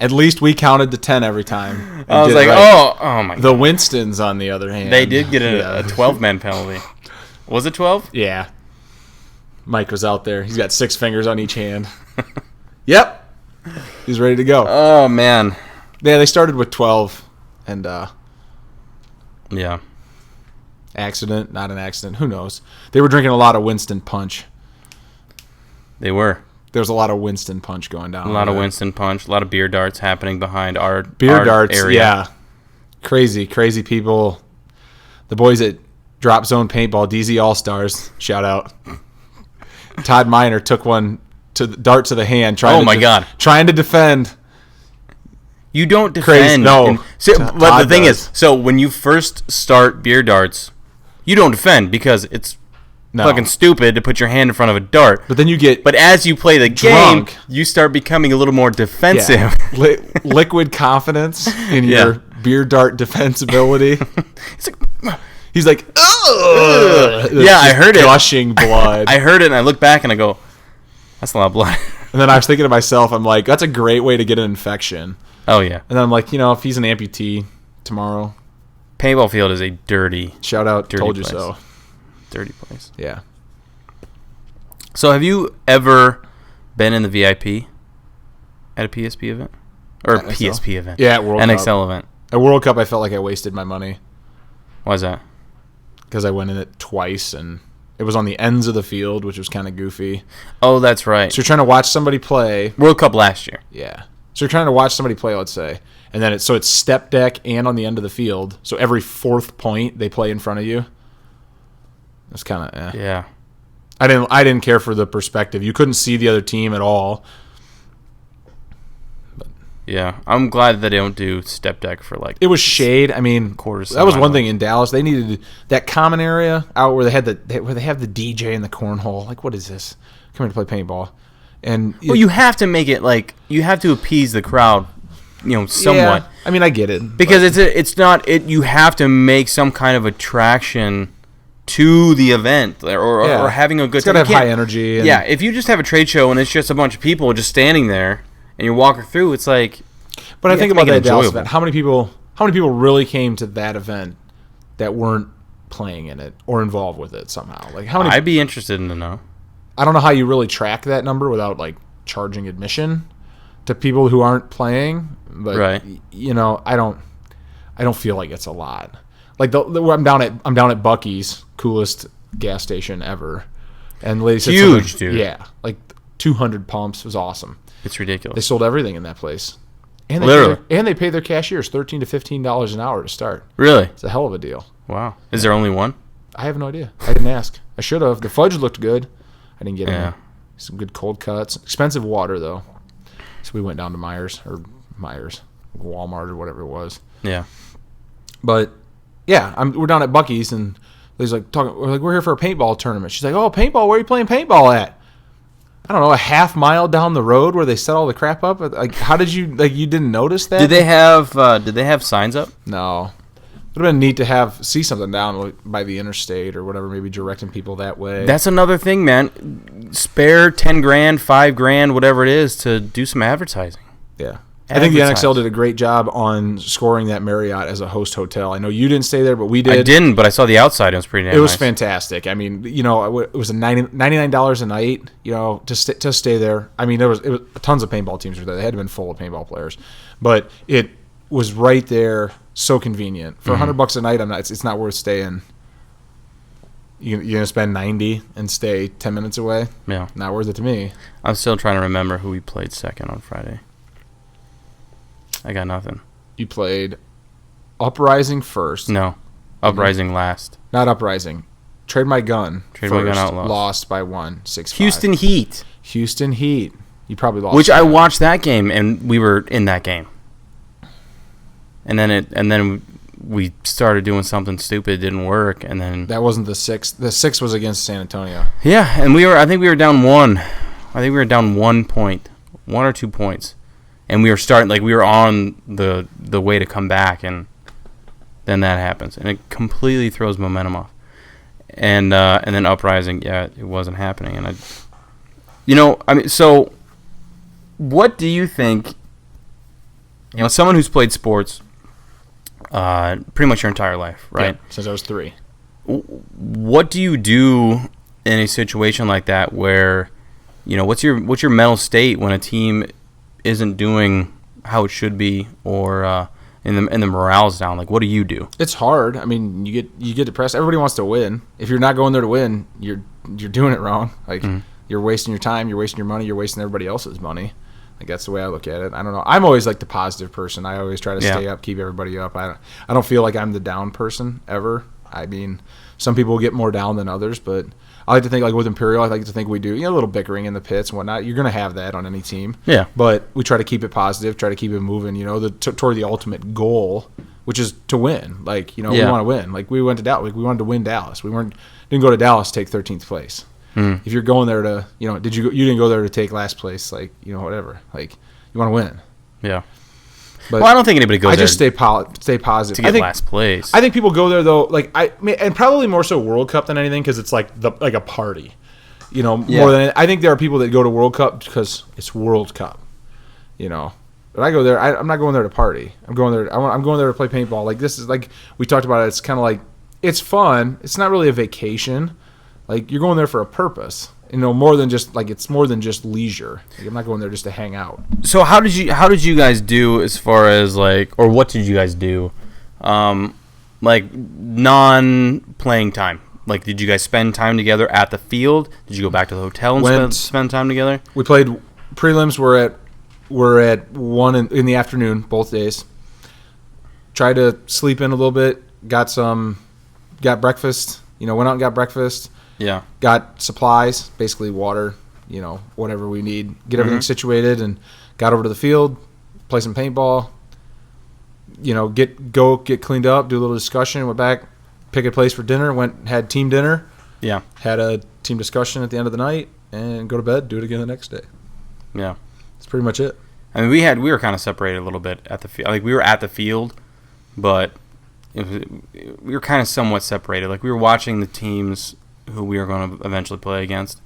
At least we counted to 10 every time. I was like, right. oh my God. The Winstons, on the other hand. They did get a 12-man penalty. Was it 12? Yeah. Mike was out there. He's got 6 fingers on each hand. Yep. He's ready to go. Oh, man. Yeah, they started with 12. And, yeah. Accident, not an accident. Who knows? They were drinking a lot of Winston Punch. They were. There was a lot of Winston Punch going down. A lot of Winston Punch. A lot of beer darts happening behind our darts area. Yeah. Crazy people. The boys at drop zone paintball, DZ All Stars. Shout out. Todd Miner took one dart to the hand. Trying to defend. You don't Crazy. defend. No. But the thing is, so when you first start beer darts, you don't defend because it's fucking stupid to put your hand in front of a dart. But then you get But as you play the game, you start becoming a little more defensive. Yeah. Liquid confidence in your beer dart defensibility. He's like, ugh! Yeah, I heard it. Gushing blood. I heard it, and I look back, and I go, that's a lot of blood. And then I was thinking to myself, I'm like, that's a great way to get an infection. Oh, yeah. And then I'm like, if he's an amputee tomorrow. Paintball field is a dirty, shout out, dirty told place. you so. Dirty place. Yeah. So have you ever been in the VIP at a PSP event? Or a NXL? PSP event? Yeah, at World NXL Cup. event. At World Cup, I felt like I wasted my money. Why is that? Because I went in it twice, and it was on the ends of the field, which was kind of goofy. Oh, that's right. So you're trying to watch somebody play. World Cup last year. Yeah. So you're trying to watch somebody play, let's say, and then it's step deck and on the end of the field. So every fourth point they play in front of you. It's kind of Yeah. I didn't care for the perspective. You couldn't see the other team at all. Yeah, I'm glad that they don't do step deck for like. It was shade. I mean, quarters. that was one thing in Dallas. They needed that common area out where they have the DJ in the cornhole. Like, what is this? Come here to play paintball. And well, you have to make it like you have to appease the crowd, somewhat. Yeah, I mean, I get it because it's not. You have to make some kind of attraction to the event or having a good. It's got to have high energy. Yeah, if you just have a trade show and it's just a bunch of people just standing there and you're walking through, it's like. But I think about that Dallas event. How many people really came to that event that weren't playing in it or involved with it somehow? Like how many? I'd be interested in to know. I don't know how you really track that number without like charging admission to people who aren't playing. But right. I don't feel like it's a lot. Like I'm down at Buc-ee's, coolest gas station ever, and lady said huge, dude. Yeah, like 200 pumps. It was awesome. It's ridiculous. They sold everything in that place, and they pay their cashiers $13 to $15 an hour to start. Really, it's a hell of a deal. Wow. Is there only one? I have no idea. I didn't ask. I should have. The fudge looked good. I didn't get any. Some good cold cuts. Expensive water though, so we went down to Walmart or whatever it was. Yeah, but. Yeah, we're down at Buc-ee's, and he's like we're here for a paintball tournament. She's like, oh, paintball, where are you playing paintball at? I don't know, a half mile down the road where they set all the crap up. Like, how did you you didn't notice that? Did they have signs up? No. It would have been neat to see something down by the interstate or whatever, maybe directing people that way. That's another thing, man. Spare $10,000, $5,000, whatever it is, to do some advertising. Yeah. I think the NXL did a great job on scoring that Marriott as a host hotel. I know you didn't stay there, but we did. I didn't, but I saw the outside. It was pretty nice. It was fantastic. I mean, it was $99 a night, to stay there. I mean, it was tons of paintball teams were there. They had to have been full of paintball players, but it was right there, so convenient. For $100 a night, it's not worth staying. You're gonna spend $90 and stay 10 minutes away. Yeah, not worth it to me. I'm still trying to remember who we played second on Friday. I got nothing. You played Uprising first. No. Uprising last. Not Uprising. Trade My Gun. Trade My Gun Outlaws. Lost by 6-5. Houston Heat. Houston Heat. You probably lost. Which I watched that game, and we were in that game. And then we started doing something stupid. It didn't work, and then that wasn't the 6. The 6 was against San Antonio. Yeah, and I think we were down 1. I think we were down 1 point, 1 or 2 points. And we were on the way to come back, and then that happens, and it completely throws momentum off. And then Uprising, it wasn't happening, and so what do you think? Someone who's played sports, pretty much your entire life, right? Yeah, since I was 3. What do you do in a situation like that, where, what's your mental state when a team isn't doing how it should be, or and the morale's down? Like, what do you do? It's hard. I mean, you get depressed. Everybody wants to win. If you're not going there to win, you're doing it wrong. Like, you're wasting your time, you're wasting your money, you're wasting everybody else's money. Like, that's the way I look at it. I don't know. I'm always like the positive person. I always try to stay up, keep everybody up. I don't feel like I'm the down person ever. I mean, some people get more down than others, but I like to think, like with Imperial, I like to think we do, a little bickering in the pits and whatnot. You're going to have that on any team. Yeah. But we try to keep it positive, try to keep it moving, toward the ultimate goal, which is to win. Like, we want to win. Like, we went to Dallas. We wanted to win Dallas. Didn't go to Dallas to take 13th place. If you're going there to, you didn't go there to take last place, like, whatever. Like, you want to win. Yeah. But I don't think anybody goes there. I just stay positive. To get last place. I think people go there though, and probably more so World Cup than anything, because it's like a party, more than I think there are people that go to World Cup because it's World Cup, But I go there. I'm not going there to party. I'm going there. I'm going there to play paintball. Like, this is like we talked about it. It's kind of like, it's fun. It's not really a vacation. Like, you're going there for a purpose. More than just it's more than just leisure. Like, I'm not going there just to hang out. So how did you guys do as far as or what did you guys do, non-playing time? Like, did you guys spend time together at the field? Did you go back to the hotel and spend time together? We played prelims. We're at 1 in the afternoon both days. Tried to sleep in a little bit. Got breakfast. Went out and got breakfast. Yeah. Got supplies, basically water, whatever we need. Get everything situated, and got over to the field, play some paintball, get cleaned up, do a little discussion, went back, pick a place for dinner, had team dinner. Yeah. Had a team discussion at the end of the night, and go to bed, do it again the next day. Yeah. That's pretty much it. I mean, we were kind of separated a little bit at the field. Like, we were at the field, but we were kind of somewhat separated. Like, we were watching the teams who we were going to eventually play against,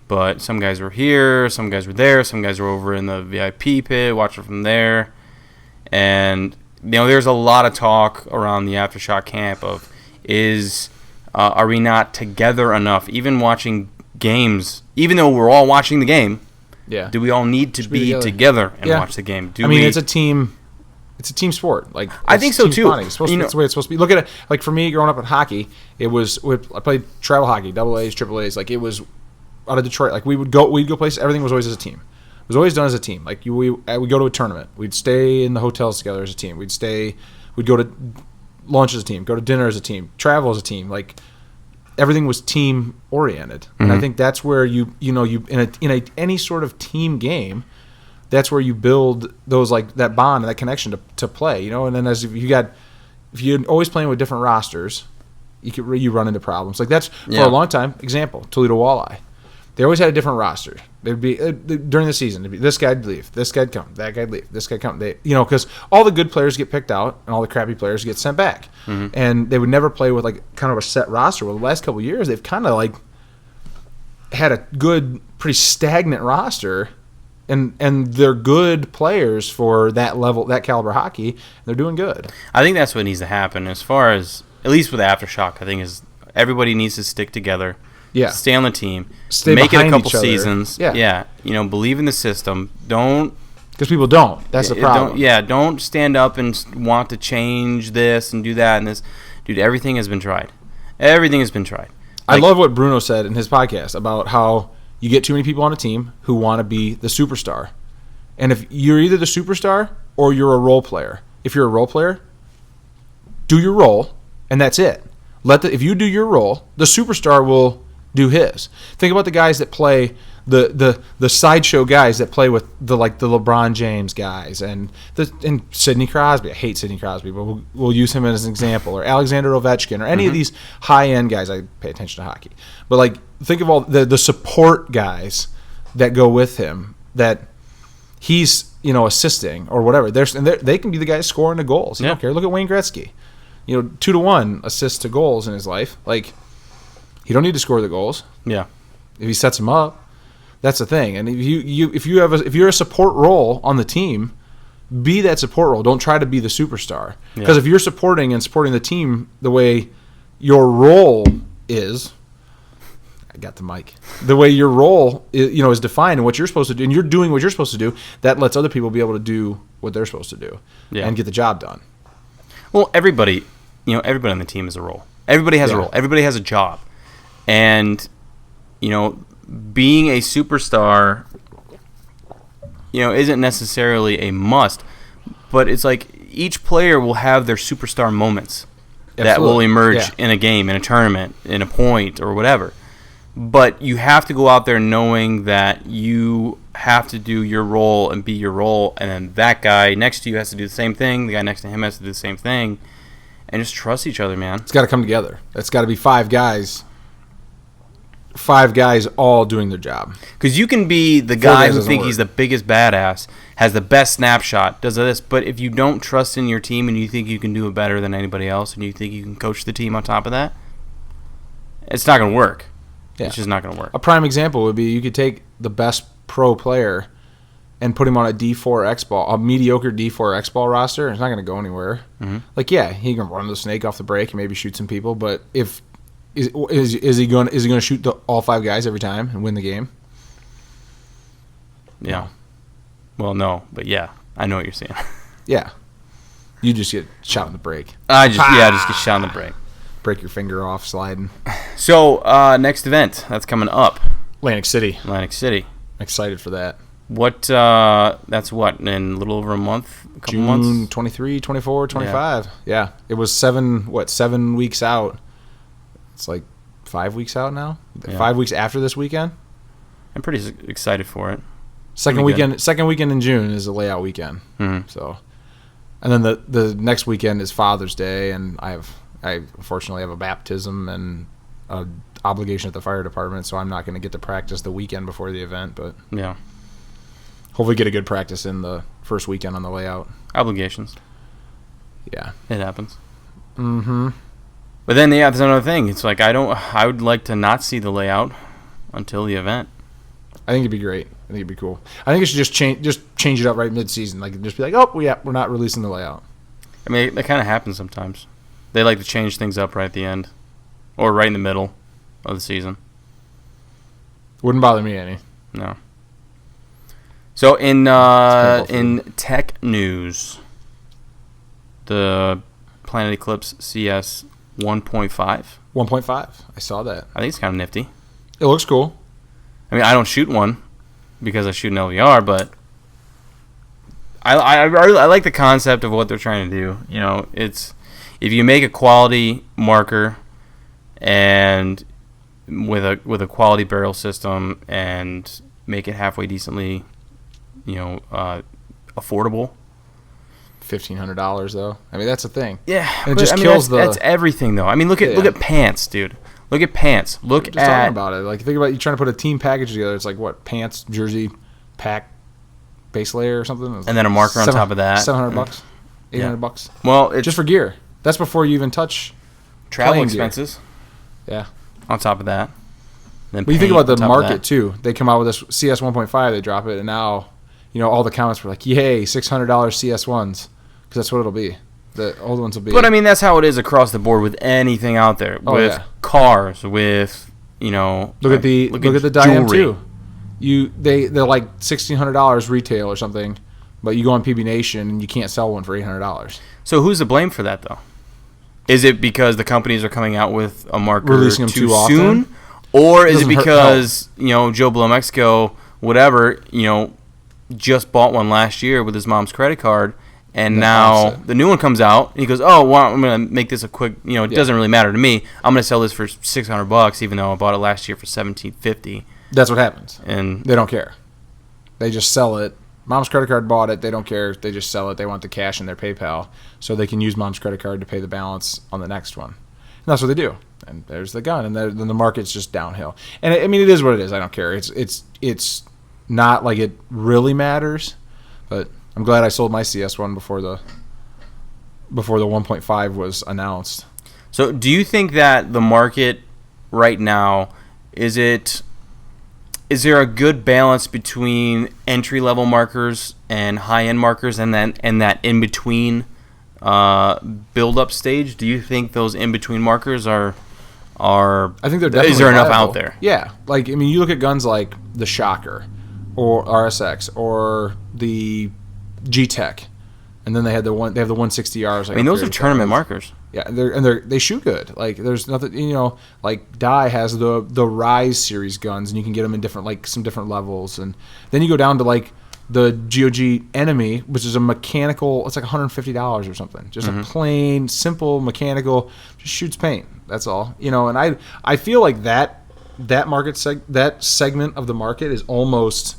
but some guys were here, some guys were there, some guys were over in the VIP pit watching from there, and there's a lot of talk around the Aftershock camp of are we not together enough, even watching games, even though we're all watching the game. Yeah. Do we all need to be together and watch the game? It's a team. It's a team sport. Like, I think so too. It's the way it's supposed to be. Look at it. Like, for me, growing up in hockey, I played travel hockey, double A's, triple A's. Like, it was out of Detroit. Like, we'd go places. Everything was always as a team. It was always done as a team. Like, we'd go to a tournament. We'd stay in the hotels together as a team. We'd go to lunch as a team, go to dinner as a team, travel as a team. Like, everything was team oriented. Mm-hmm. And I think that's where you in any sort of team game, that's where you build those, like, that bond and that connection to play, and then if you're always playing with different rosters, you run into problems. Like, that's for a long time. Example, Toledo Walleye. They always had a different roster. They'd be during the season. It'd be, this guy'd leave, this guy'd come, that guy'd leave, this guy'd come. Because all the good players get picked out and all the crappy players get sent back. Mm-hmm. And they would never play with, like, kind of a set roster. Well, the last couple of years, they've kind of, like, had a good, pretty stagnant roster. And they're good players for that level, that caliber hockey. They're doing good. I think that's what needs to happen. As far as, at least with Aftershock, I think is everybody needs to stick together. Yeah. Stay on the team. Make it a couple seasons. Yeah. Believe in the system. Don't. Because people don't. That's the problem. Don't stand up and want to change this and do that and this. Dude, everything has been tried. Everything has been tried. I love what Bruno said in his podcast about how you get too many people on a team who want to be the superstar. And if you're either the superstar or you're a role player. If you're a role player, do your role, and that's it. If you do your role, the superstar will do his. Think about the guys that play the sideshow guys that play with the LeBron James guys and Sidney Crosby. I hate Sidney Crosby, but we'll use him as an example. Or Alexander Ovechkin or any of these high-end guys. I pay attention to hockey. But, think of all the support guys that go with him that he's, assisting or whatever. They can be the guys scoring the goals. You don't care. Look at Wayne Gretzky. 2-to-1 assists to goals in his life. Like, he don't need to score the goals. Yeah. If he sets them up, that's the thing. And if you're a support role on the team, be that support role. Don't try to be the superstar. Because if you're supporting the team the way your role is, I got the mic. The way your role is defined and what you're supposed to do, and you're doing what you're supposed to do, that lets other people be able to do what they're supposed to do and get the job done. Well, everybody on the team has a role. Everybody has a role. Everybody has a job. And, being a superstar, isn't necessarily a must. But it's like each player will have their superstar moments. that will emerge Yeah. in a game, in a tournament, in a point, or whatever. But you have to go out there knowing that you have to do your role and be your role, and then that guy next to you has to do the same thing, the guy next to him has to do the same thing, and just trust each other, man. It's got to come together. It's got to be 5 guys. 5 guys all doing their job. Because you can be the guy who thinks he's the biggest badass, has the best snapshot, does this, but if you don't trust in your team and you think you can do it better than anybody else and you think you can coach the team on top of that, it's not going to work. Yeah. It's just not going to work. A prime example would be you could take the best pro player and put him on a D4 X-ball, a mediocre D4 X-ball roster. It's not going to go anywhere. Mm-hmm. Like, yeah, he can run the snake off the break and maybe shoot some people, but if is he going to shoot all 5 guys every time and win the game? Yeah. Well, no, but yeah, I know what you're saying. Yeah. You just get shot in the break. Just get shot in the break. Break your finger off sliding. So, next event that's coming up. Atlantic City. I'm excited for that. What, that's what, in a little over a month? A couple months? June 23, 24, 25. Yeah. It was 7 weeks out. It's like 5 weeks out now. Yeah. 5 weeks after this weekend. I'm pretty excited for it. Second weekend in June is a layout weekend. Mm-hmm. So, and then the next weekend is Father's Day, and I unfortunately have a baptism and a obligation at the fire department, so I'm not going to get to practice the weekend before the event. But yeah, hopefully get a good practice in the first weekend on the layout. Obligations. Yeah, it happens. Mm-hmm. But then, yeah, there's another thing. It's like I would like to not see the layout until the event. I think it'd be great. I think it'd be cool. I think it should just change it up right mid-season. Like, just be like, oh, yeah, we're not releasing the layout. I mean, that kind of happens sometimes. They like to change things up right at the end, or right in the middle of the season. Wouldn't bother me any. No. So in tech news, the Planet Eclipse CS 1.5. 1.5. I saw that. I think it's kind of nifty. It looks cool. I mean, I don't shoot one because I shoot an LVR, but I like the concept of what they're trying to do. You know, it's if you make a quality marker and with a quality barrel system and make it halfway decently, affordable. $1,500 though. I mean, that's the thing. Yeah, and it just kills that's everything though. I mean, look at pants, dude. Look at pants. Look just talking about it. Like, think about you trying to put a team package together. It's like what? Pants, jersey, pack, base layer or something. And then a marker on top of that. $700, $800. Well, just for gear. That's before you even touch travel expenses. Gear. Yeah. On top of that. Then but you think about the market tCS too. They come out with this CS 1.5. They drop it, and now, all the comments were like, "Yay, $600 CS1s," because that's what it'll be. The old ones will be. But I mean, that's how it is across the board with anything out there. With cars, with look at the Diam too. They're like $1,600 retail or something, but you go on PB Nation and you can't sell one for $800. So who's to blame for that though? Is it because the companies are coming out with a marker releasing them too soon, often? Or is it because Joe Blow Mexico, whatever, just bought one last year with his mom's credit card? And now the new one comes out, and he goes, "Oh, well, I'm gonna make this a quick. It doesn't really matter to me. I'm gonna sell this for $600, even though I bought it last year for $1,750." That's what happens, and they don't care. They just sell it. Mom's credit card bought it. They don't care. They just sell it. They want the cash in their PayPal, so they can use mom's credit card to pay the balance on the next one. And that's what they do. And there's the gun, and then the market's just downhill. And I mean, it is what it is. I don't care. It's not like it really matters, but. I'm glad I sold my CS1 before the 1.5 was announced. So, do you think that the market right now is there a good balance between entry level markers and high end markers, and that in between build up stage? Do you think those in between markers are? I think they're definitely. Is there enough viable. out there? Yeah, like I mean, you look at guns like the Shocker, or RSX, or the G-Tech, and then they have the 160Rs. I mean, those are tournament markers. Yeah, they shoot good. Like there's nothing, like Dye has the Rise series guns, and you can get them in different some different levels, and then you go down to like the GOG Enemy, which is a mechanical. It's like $150 or something. Just a plain, simple mechanical. Just shoots paint. That's all. And I feel like that that segment of the market is almost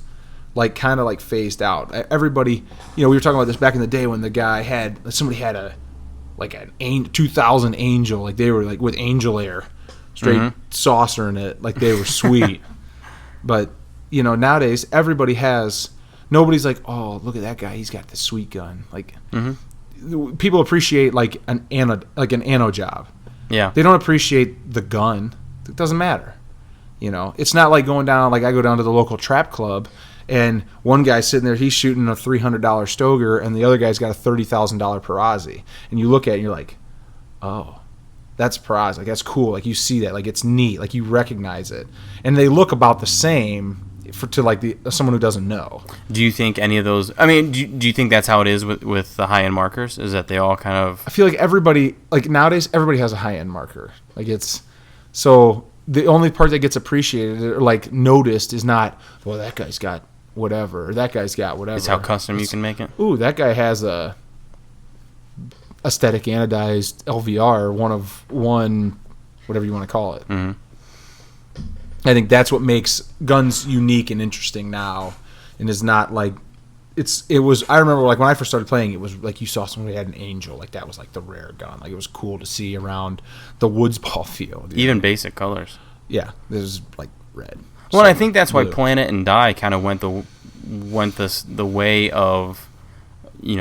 like kind of like phased out. Everybody, we were talking about this back in the day when somebody had a 2000 Angel, like they were like with Angel Air, straight saucer in it, like they were sweet. But nowadays nobody's like, oh, look at that guy, he's got the sweet gun. Like people appreciate like an anno job. Yeah, they don't appreciate the gun. It doesn't matter. It's not like going down, like I go down to the local trap club and one guy's sitting there, he's shooting a $300 Stoger and the other guy's got a $30,000 Perazzi. And you look at it and you're like, oh, that's Perazzi. Like, that's cool. Like, you see that. Like, it's neat. Like, you recognize it. And they look about the same to someone who doesn't know. Do you think any of those, do you think that's how it is with the high-end markers? Is that they all kind of... I feel like everybody, like nowadays, everybody has a high-end marker. Like, so the only part that gets appreciated or like noticed is not, well, that guy's got whatever, or that guy's got whatever. It's how custom you can make it. Ooh, that guy has a aesthetic anodized LVR, one, whatever you want to call it. I think that's what makes guns unique and interesting now, and is not like it was. I remember like when I first started playing, it was like you saw somebody had an Angel, like that was like the rare gun. Like it was cool to see around the woods ball field. Even basic colors. Yeah, there's like red. Well, I think that's why Planet and Die kind of went the way of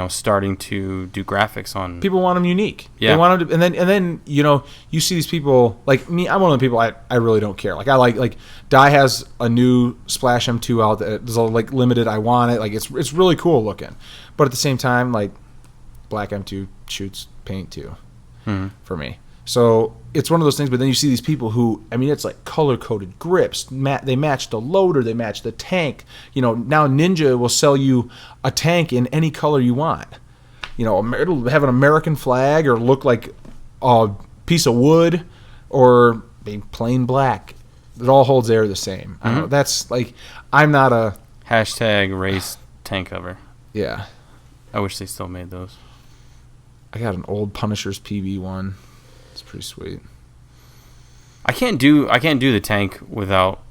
starting to do graphics on. People want them unique. Yeah. They want them to, and then you see these people like me. I'm one of the people I really don't care. Like I like Die has a new Splash M2 out that is like limited. I want it. Like it's really cool looking, but at the same time, like Black M2 shoots paint too, for me. So it's one of those things. But then you see these people who, it's like color-coded grips. They match the loader. They match the tank. Now Ninja will sell you a tank in any color you want. It'll have an American flag or look like a piece of wood or be plain black. It all holds air the same. I don't know. That's like, I'm not a... #race tank cover. Yeah. I wish they still made those. I got an old Punisher's PB one. It's pretty sweet. I can't do the tank without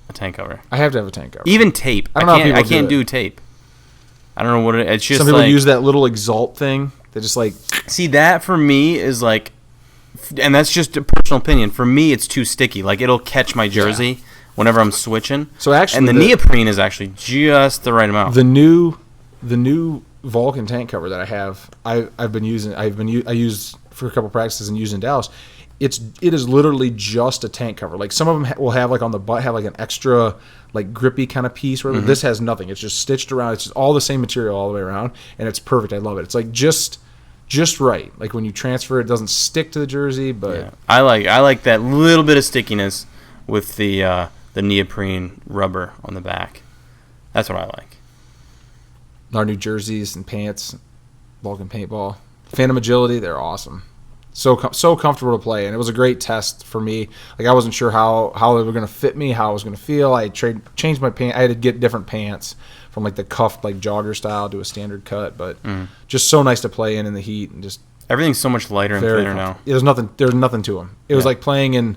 a tank cover. I have to have a tank cover. Even tape. I can't do tape. I don't know what it's just. Some people use that little Exalt thing. They just like. See, that for me is like, and that's just a personal opinion. For me, it's too sticky. Like it'll catch my jersey whenever I'm switching. So actually, and the neoprene is actually just the right amount. The new Vulcan tank cover that I have, I've been using. I used for a couple practices and used in Dallas. It is literally just a tank cover. Like some of them will have like on the butt have like an extra like grippy kind of piece. Where this has nothing. It's just stitched around. It's just all the same material all the way around, and it's perfect. I love it. It's like just right. Like when you transfer, it doesn't stick to the jersey. But I like that little bit of stickiness with the neoprene rubber on the back. That's what I like. Our new jerseys and pants, Vulcan paintball, Phantom Agility, they're awesome. So comfortable to play, and it was a great test for me. Like I wasn't sure how they were going to fit me, how I was going to feel. I changed my pants. I had to get different pants from like the cuffed like jogger style to a standard cut, but just so nice to play in the heat and just everything's so much lighter and thinner now. There's nothing to them. It was like playing in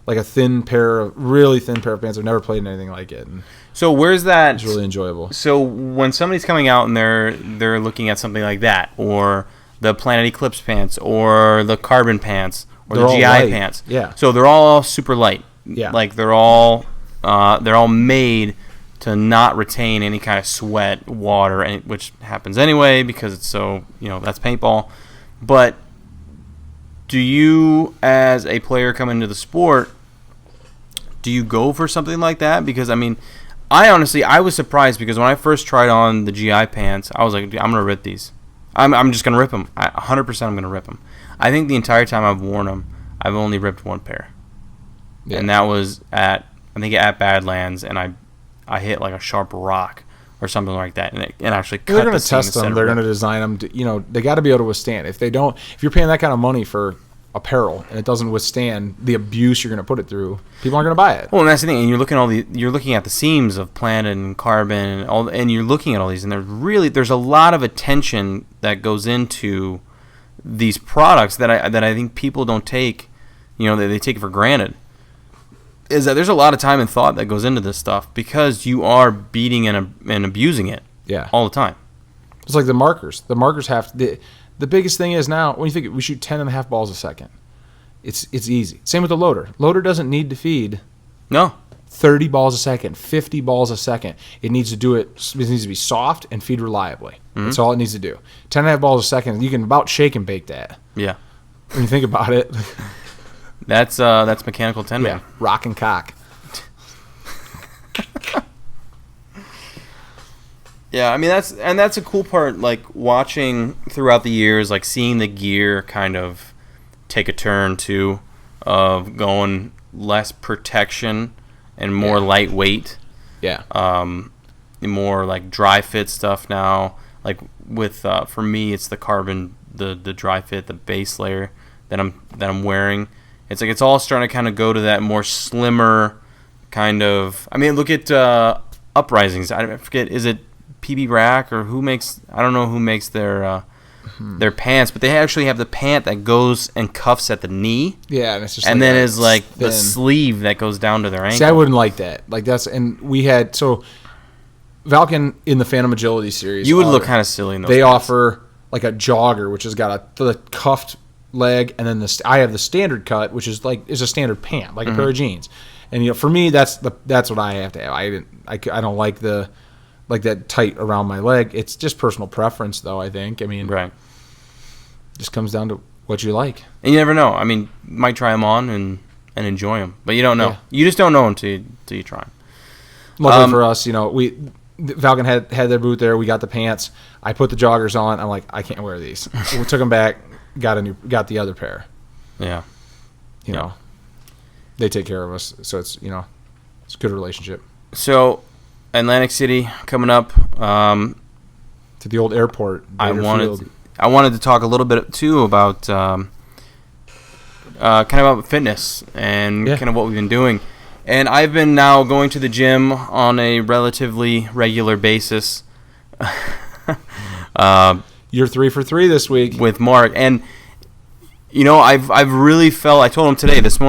like a really thin pair of pants. I've never played in anything like it. And so where's that? It's really enjoyable. So when somebody's coming out and they're looking at something like that, or the Planet Eclipse pants, or the Carbon pants, or the GI pants. Yeah. So they're all super light. Yeah. Like they're all made to not retain any kind of sweat, water, which happens anyway because it's so that's paintball. But do you, as a player coming into the sport, do you go for something like that? Because I was surprised because when I first tried on the GI pants, I was like, I'm gonna rip these. I'm just going to rip them. 100% I'm going to rip them. I think the entire time I've worn them, I've only ripped one pair. Yeah. And that was at Badlands, and I hit like a sharp rock or something like that, and actually cut the seam. They're going to test them. They're going to design them. They got to be able to withstand. If you're paying that kind of money for apparel and it doesn't withstand the abuse you're going to put it through, people aren't going to buy it. Well, and that's the thing. And you're looking at the seams of planted and carbon and you're looking at all these, and there's a lot of attention that goes into these products that I think people don't take, they take it for granted. Is that there's a lot of time and thought that goes into this stuff because you are beating and abusing it all the time. It's like the markers. The markers the biggest thing is now, when you think we shoot 10.5 balls a second, it's easy. Same with the loader. Loader doesn't need to feed 30 balls a second, 50 balls a second. It needs to be soft and feed reliably. That's all it needs to do. 10.5 balls a second, you can about shake and bake that. Yeah. When you think about it. That's mechanical 10-man. Yeah, rock and cock. Yeah, I mean that's a cool part, like watching throughout the years, like seeing the gear kind of take a turn too, of going less protection and more lightweight. Yeah. More like dry fit stuff now. Like with for me, it's the carbon, the dry fit, the base layer that I'm wearing. It's like it's all starting to kind of go to that more slimmer kind of. I mean, look at Uprisings. I forget, is it PB Rack or who makes? I don't know who makes their pants, but they actually have the pant that goes and cuffs at the knee. Yeah, and it's just and like then is like thin. the sleeve that goes down to their ankle. See, I wouldn't like that. Like we had Valken in the Phantom Agility series. You would look kind of silly in those. They pants. offer like a jogger, which has got the cuffed leg, and then I have the standard cut, which is a standard pant, like a pair of jeans. And for me, that's what I have to have. I don't like that tight around my leg. It's just personal preference, though. I think. I mean, right. Just comes down to what you like. And you never know. I mean, you might try them on and enjoy them, but you don't know. Yeah. You just don't know until you try them. Luckily for us, Valken had their boot there. We got the pants. I put the joggers on. I'm like, I can't wear these. So we took them back. Got the other pair. Yeah. You know, they take care of us, so it's it's a good relationship. So, Atlantic City coming up. To the old airport. I wanted to talk a little bit too about kind of about fitness and kind of what we've been doing. And I've been now going to the gym on a relatively regular basis. You're 3 for 3 this week with Mark, and I've really felt. I told him today this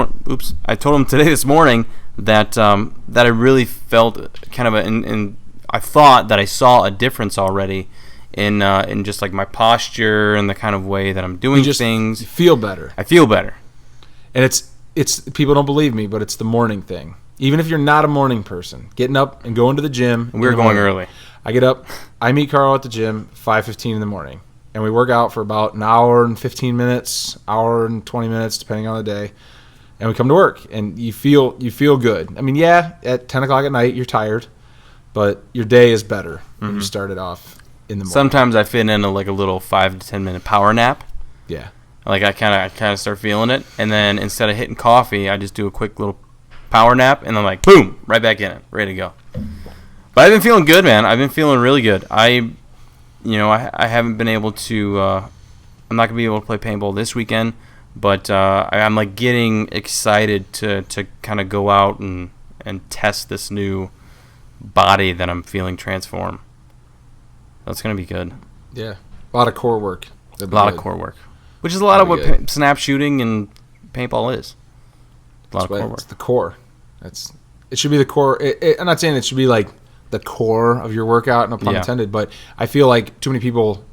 morning that I really felt kind of and I thought that I saw a difference already in just like my posture and the kind of way that I'm doing things. You feel better. I feel better, and it's people don't believe me, but it's the morning thing. Even if you're not a morning person, getting up and going to the gym. We're going early. I get up. I meet Carl at the gym 5:15 in the morning, and we work out for about an hour and 15 minutes, hour and 20 minutes, depending on the day. And we come to work, and you feel good. I mean, at 10 o'clock at night you're tired, but your day is better when you start it off in the morning. Sometimes I fit in a little 5 to 10 minute power nap. Yeah. Like I kind of start feeling it, and then instead of hitting coffee, I just do a quick little power nap, and I'm boom, right back in it, ready to go. But I've been feeling good, man. I've been feeling really good. I haven't been able to. I'm not gonna be able to play paintball this weekend, but I'm getting excited to kind of go out and test this new body that I'm feeling transform. That's gonna be good. Yeah, a lot of core work. A lot of core work, which is a lot of what snap shooting and paintball is. A lot of core work. It's the core. It should be the core. I'm not saying it should be like the core of your workout, no pun intended, but I feel like too many people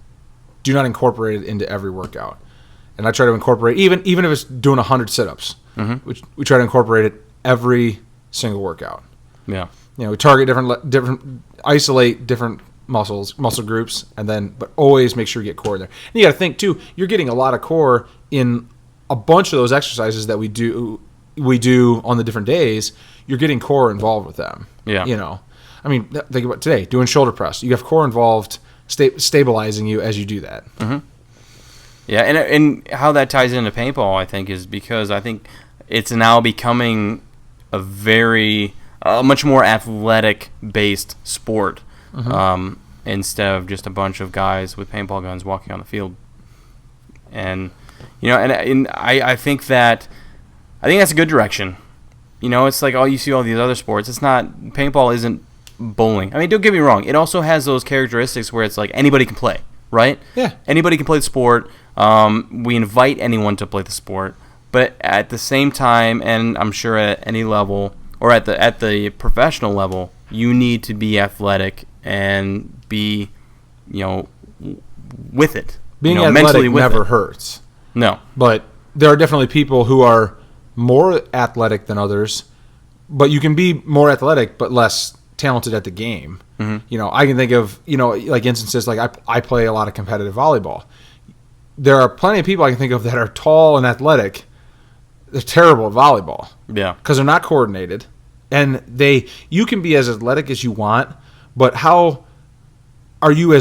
do not incorporate it into every workout. And I try to incorporate, even if it's doing 100 sit-ups, which we try to incorporate it every single workout. Yeah. We target isolate different muscle groups, but always make sure you get core there. And you got to think too, you're getting a lot of core in a bunch of those exercises that we do on the different days. You're getting core involved with them. Yeah. I mean, think about today, doing shoulder press. You have core involved, stabilizing you as you do that. Mm-hmm. Yeah, and how that ties into paintball, I think, is because I think it's now becoming a much more athletic-based sport instead of just a bunch of guys with paintball guns walking on the field. And And I think that's a good direction. It's like you see all these other sports. It's not, paintball isn't bowling. I mean, don't get me wrong. It also has those characteristics where it's like anybody can play, right? Yeah. Anybody can play the sport. We invite anyone to play the sport. But at the same time, and I'm sure at any level, or at the professional level, you need to be athletic and be, with it. Being athletic never hurts. No. But there are definitely people who are more athletic than others, but you can be more athletic but less talented at the game. Mm-hmm. I can think of, like instances like I play a lot of competitive volleyball. There are plenty of people I can think of that are tall and athletic. They're terrible at volleyball. Yeah. Because they're not coordinated. And you can be as athletic as you want, but how are you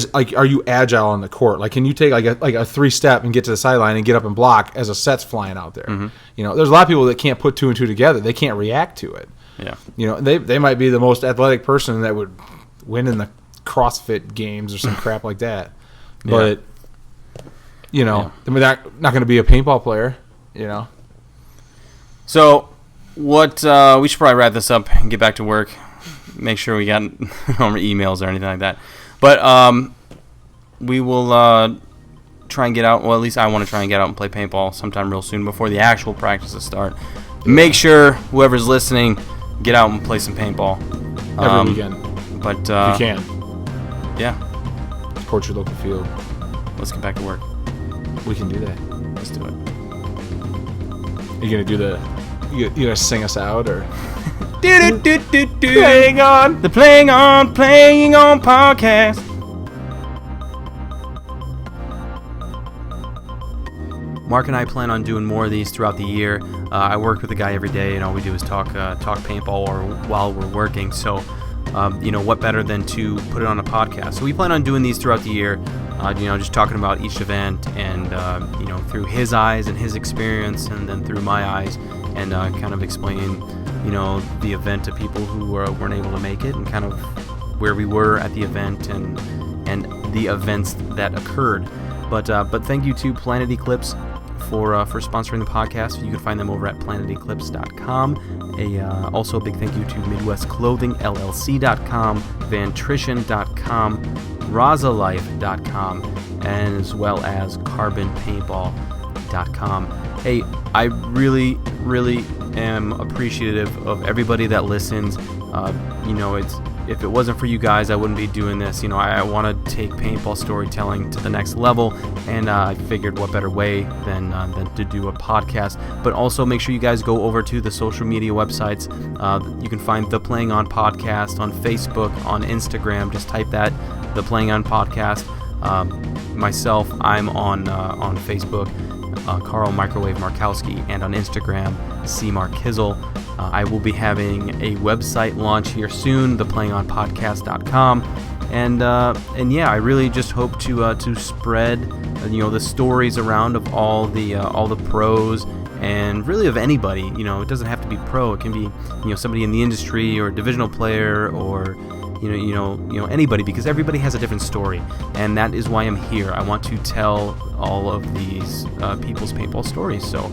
agile on the court? Like, can you take like a 3-step and get to the sideline and get up and block as a set's flying out there? Mm-hmm. There's a lot of people that can't put 2 and 2 together. They can't react to it. Yeah. They might be the most athletic person that would win in the CrossFit games or some crap like that. But they're not going to be a paintball player. So, we should probably wrap this up and get back to work. Make sure we got no more emails or anything like that. But we will try and get out. Well, at least I want to try and get out and play paintball sometime real soon before the actual practices start. Make sure whoever's listening, get out and play some paintball every weekend. But if you can, yeah, support your local field. Let's get back to work. We can do that. Let's do it. Are you gonna do you gonna sing us out or? Playing on the Playing On podcast. Mark and I plan on doing more of these throughout the year. I work with a guy every day, and all we do is talk paintball or while we're working. So, what better than to put it on a podcast? So we plan on doing these throughout the year. Just talking about each event and through his eyes and his experience, and then through my eyes, and kind of explaining the event to people who weren't able to make it, and kind of where we were at the event and the events that occurred. But thank you to Planet Eclipse for sponsoring the podcast. You can find them over at planeteclipse.com. Also a big thank you to Midwest Clothing LLC.com, Vantrition.com, Razalife.com, and as well as CarbonPaintball.com. Hey, I really, really am appreciative of everybody that listens. If it wasn't for you guys, I wouldn't be doing this. I want to take paintball storytelling to the next level, and I figured what better way than to do a podcast. But also make sure you guys go over to the social media websites. You can find The Playing On Podcast on Facebook, on Instagram. Just type that, The Playing On Podcast. Myself, I'm on Facebook, Carl Microwave Markowski, and on Instagram, C. Mark Kizzle. I will be having a website launch here soon, theplayingonpodcast.com, and I really just hope to spread the stories around of all the pros, and really of anybody. It doesn't have to be pro. It can be somebody in the industry or a divisional player or anybody, because everybody has a different story, and that is why I'm here. I want to tell all of these people's paintball stories. So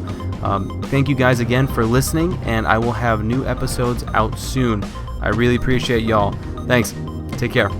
thank you guys again for listening, and I will have new episodes out soon. I really appreciate y'all. Thanks. Take care.